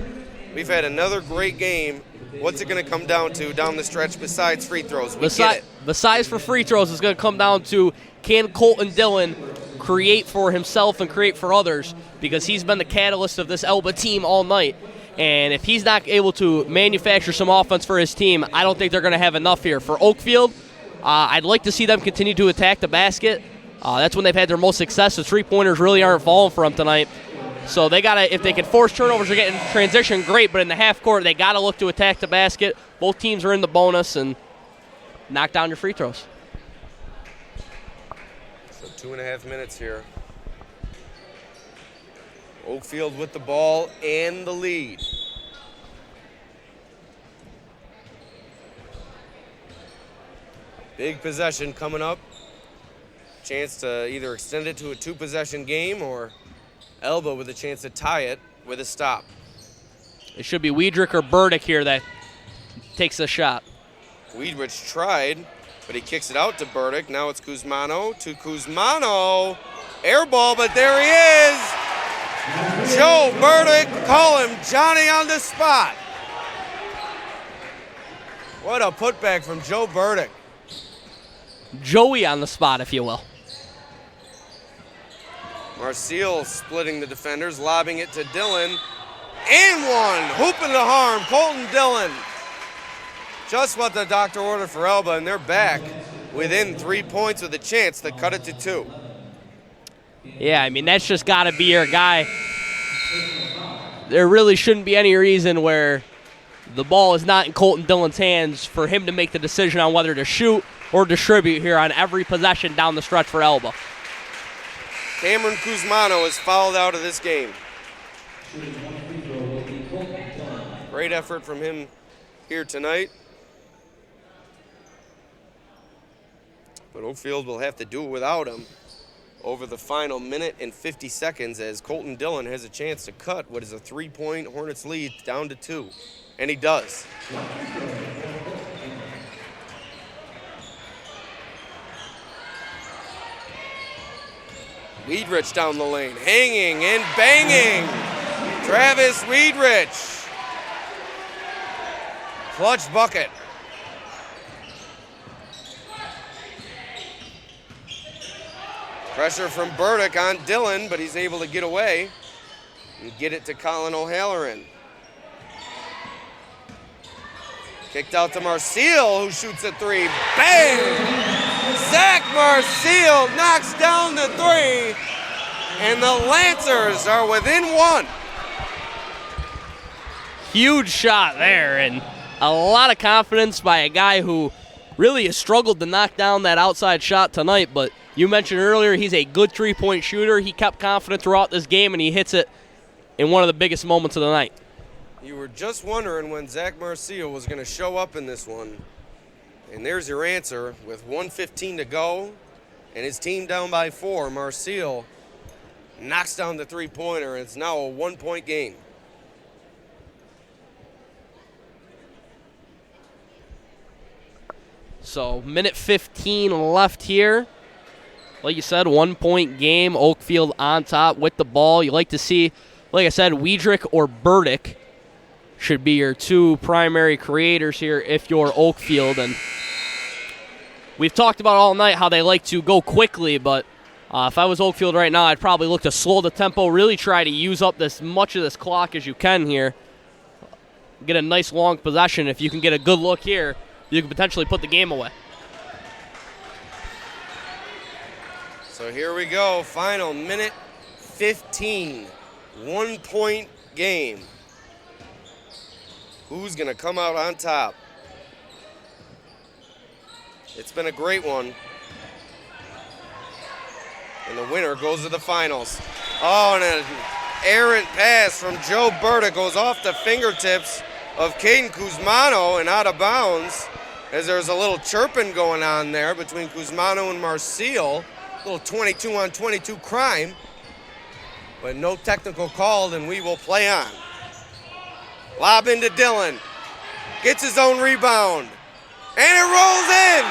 We've had another great game. What's it going to come down to down the stretch besides free throws? Besides for free throws, it's going to come down to, can Colton Dillon create for himself and create for others? Because he's been the catalyst of this Elba team all night. And if he's not able to manufacture some offense for his team, I don't think they're going to have enough here. For Oakfield, I'd like to see them continue to attack the basket. That's when they've had their most success. The three-pointers really aren't falling for them tonight. So they gotta, if they can force turnovers or get in transition, great. But in the half court, they gotta look to attack the basket. Both teams are in the bonus and knock down your free throws. So 2.5 minutes here. Oakfield with the ball and the lead. Big possession coming up. Chance to either extend it to a 2-possession game or Elba with a chance to tie it with a stop. It should be Weidrich or Burdick here that takes the shot. Weidrich tried, but he kicks it out to Burdick. Now it's Kuzmano to Kuzmano. Air ball, but there he is. Joe Burdick, call him Johnny on the spot. What a putback from Joe Burdick. Joey on the spot, if you will. Marcille splitting the defenders, lobbing it to Dillon. And one, hooping the harm, Colton Dillon. Just what the doctor ordered for Elba, and they're back within 3 points with a chance to cut it to 2. Yeah, I mean, that's just got to be your guy. There really shouldn't be any reason where the ball is not in Colton Dillon's hands for him to make the decision on whether to shoot or distribute here on every possession down the stretch for Elba. Cameron Kuzmano is fouled out of this game. Great effort from him here tonight. But Oakfield will have to do it without him over the final minute and 50 seconds as Colton Dillon has a chance to cut what is a 3-point Hornets lead down to 2. And he does. Weidrich down the lane, hanging and banging. Travis Weidrich. Clutch bucket. Pressure from Burdick on Dillon, but he's able to get away and get it to Colin O'Halloran. Kicked out to Marcille, who shoots a 3. Bang! Zach Marcille knocks down the 3, and the Lancers are within 1. Huge shot there, and a lot of confidence by a guy who really has struggled to knock down that outside shot tonight, but you mentioned earlier he's a good 3-point shooter. He kept confident throughout this game, and he hits it in one of the biggest moments of the night. You were just wondering when Zach Marcille was going to show up in this one. And there's your answer with 1:15 to go and his team down by 4. Marcille knocks down the 3-pointer, and it's now a 1-point game. So, minute 15 left here. Like you said, 1-point game. Oakfield on top with the ball. You like to see, like I said, Weidrich or Burdick should be your 2 primary creators here if you're Oakfield. And we've talked about all night how they like to go quickly, but if I was Oakfield right now, I'd probably look to slow the tempo, really try to use up as much of this clock as you can here. get a nice long possession. If you can get a good look here, you can potentially put the game away. So here we go, final minute 15, 1-point game. Who's gonna come out on top? It's been a great one. And the winner goes to the finals. Oh, and an errant pass from Joe Berta goes off the fingertips of Caden Kuzmano and out of bounds, as there's a little chirping going on there between Kuzmano and Marcille. A little 22-on-22 crime, but no technical called, and we will play on. Lob into Dylan. Gets his own rebound. And it rolls in.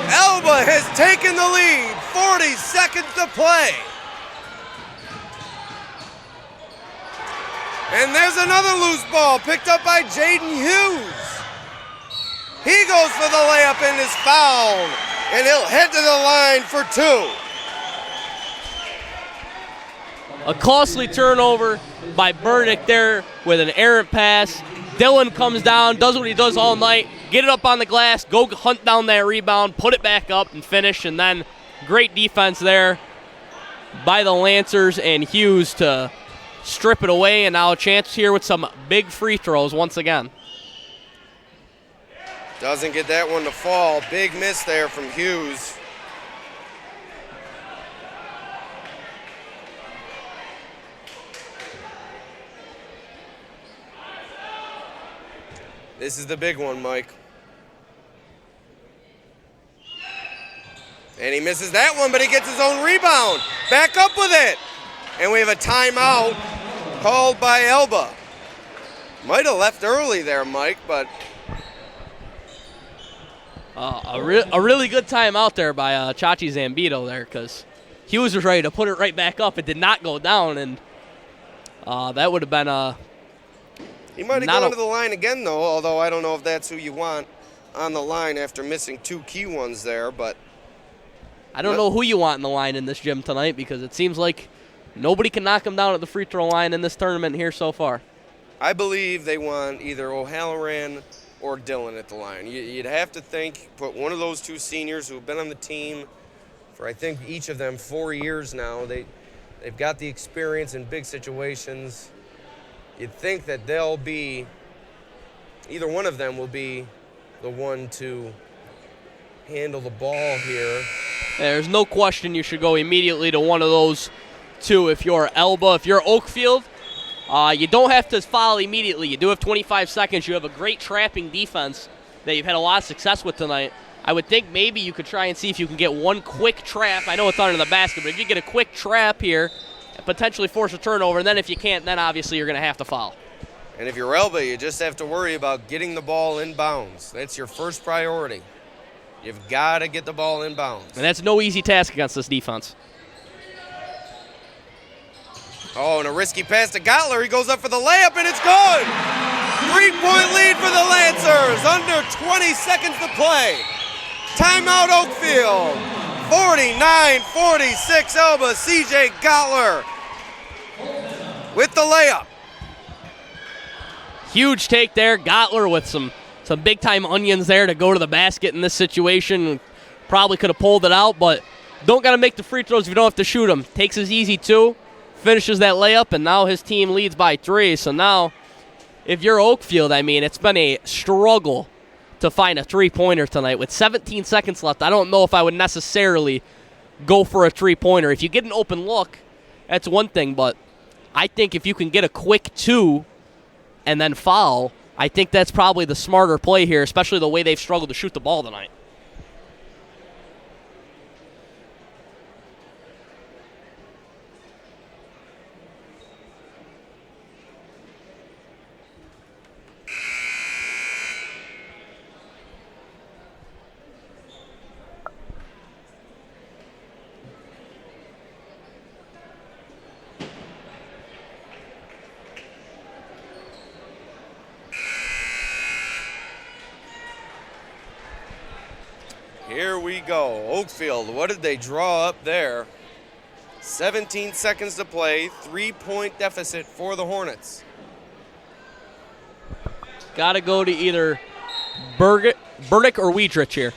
Elba has taken the lead. 40 seconds to play. And there's another loose ball picked up by Jaden Hughes. He goes for the layup and is fouled. And he'll head to the line for 2. A costly turnover by Burdick there with an errant pass. Dylan comes down, does what he does all night, get it up on the glass, go hunt down that rebound, put it back up and finish, and then great defense there by the Lancers and Hughes to strip it away, and now a chance here with some big free throws once again. Doesn't get that one to fall. Big miss there from Hughes. This is the big one, Mike. And he misses that one, but he gets his own rebound. Back up with it. And we have a timeout called by Elba. Might have left early there, Mike, but... A really good timeout there by Chachi Zambito there, because Hughes was ready to put it right back up. It did not go down, and that would have been he might have gone to the line again, though, although I don't know if that's who you want on the line after missing 2 key ones there, but... I don't know who you want in the line in this gym tonight, because it seems like nobody can knock him down at the free throw line in this tournament here so far. I believe they want either O'Halloran or Dylan at the line. You'd have to think, put one of those 2 seniors who have been on the team for, I think, each of them 4 years now. They've got the experience in big situations. You'd think that they'll be, either one of them will be the one to handle the ball here. There's no question you should go immediately to one of those 2 if you're Elba. If you're Oakfield, you don't have to foul immediately. You do have 25 seconds. You have a great trapping defense that you've had a lot of success with tonight. I would think maybe you could try and see if you can get one quick trap. I know it's under the basket, but if you get a quick trap here, potentially force a turnover, and then if you can't, then obviously you're going to have to foul. And if you're Elba, you just have to worry about getting the ball in bounds. That's your first priority. You've got to get the ball in bounds. And that's no easy task against this defense. Oh, and a risky pass to Gottler. He goes up for the layup, and it's good. 3-point lead for the Lancers. Under 20 seconds to play. Timeout, Oakfield. 49-46, Elba. C.J. Gottler with the layup. Huge take there. Gottler with some big-time onions there to go to the basket in this situation. Probably could have pulled it out, but don't got to make the free throws if you don't have to shoot them. Takes his easy 2, finishes that layup, and now his team leads by 3. So now, if you're Oakfield, I mean, it's been a struggle to find a three-pointer tonight. With 17 seconds left, I don't know if I would necessarily go for a three-pointer. If you get an open look, that's one thing, but I think if you can get a quick 2 and then foul, I think that's probably the smarter play here, especially the way they've struggled to shoot the ball tonight. Here we go. Oakfield, what did they draw up there? 17 seconds to play, 3-point deficit for the Hornets. got to go to either Burdick or Weidrich here.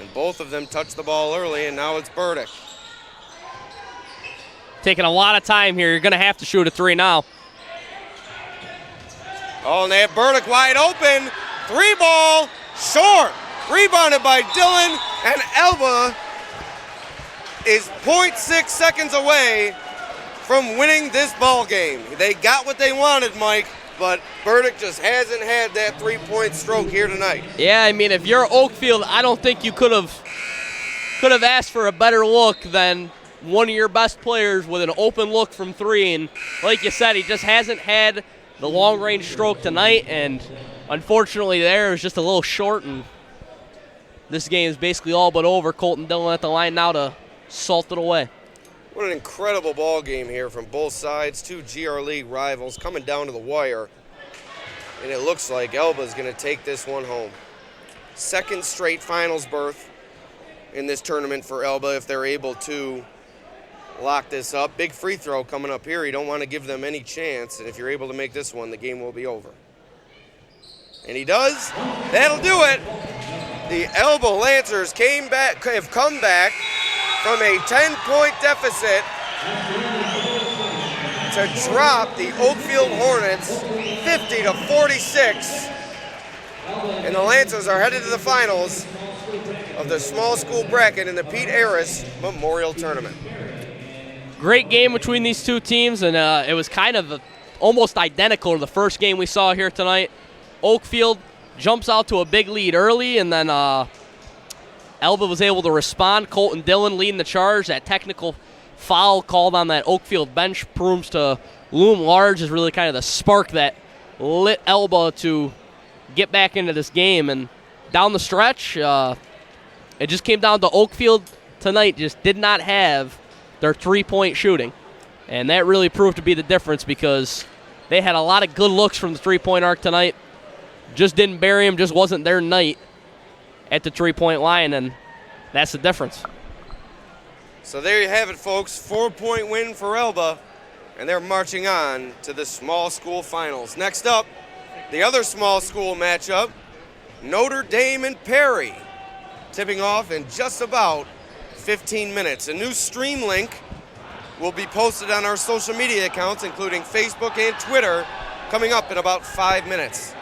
And both of them touched the ball early, and now it's Burdick. Taking a lot of time here. You're going to have to shoot a 3 now. Oh, and they have Burdick wide open. 3 ball, short. Rebounded by Dillon, and Elba is 0.6 seconds away from winning this ball game. They got what they wanted, Mike, but Burdick just hasn't had that 3-point stroke here tonight. Yeah, I mean, if you're Oakfield, I don't think you could have asked for a better look than one of your best players with an open look from 3. And like you said, he just hasn't had the long-range stroke tonight, and unfortunately there is just a little short, and this game is basically all but over. Colton Dillon at the line now to salt it away. What an incredible ball game here from both sides. 2 GR League rivals coming down to the wire. And it looks like Elba's going to take this one home. Second straight finals berth in this tournament for Elba if they're able to lock this up. Big free throw coming up here. You don't want to give them any chance. And if you're able to make this one, the game will be over. And he does. That'll do it. The Elba Lancers have come back from a 10-point deficit to drop the Oakfield Hornets 50-46. And the Lancers are headed to the finals of the small school bracket in the Pete Arras Memorial Tournament. Great game between these two teams, and it was kind of almost identical to the first game we saw here tonight. Oakfield jumps out to a big lead early, and then Elba was able to respond. Colton Dillon leading the charge. That technical foul called on that Oakfield bench proves to loom large, is really kind of the spark that lit Elba to get back into this game. And down the stretch, it just came down to Oakfield tonight just did not have their 3-point shooting. And that really proved to be the difference, because they had a lot of good looks from the 3-point arc tonight. Just didn't bury him, just wasn't their night at the 3-point line, and that's the difference. So there you have it, folks. 4-point win for Elba, and they're marching on to the small school finals. Next up, the other small school matchup, Notre Dame and Perry, tipping off in just about 15 minutes. A new stream link will be posted on our social media accounts, including Facebook and Twitter, coming up in about 5 minutes.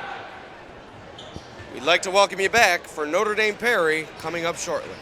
We'd like to welcome you back for Notre Dame Perry coming up shortly.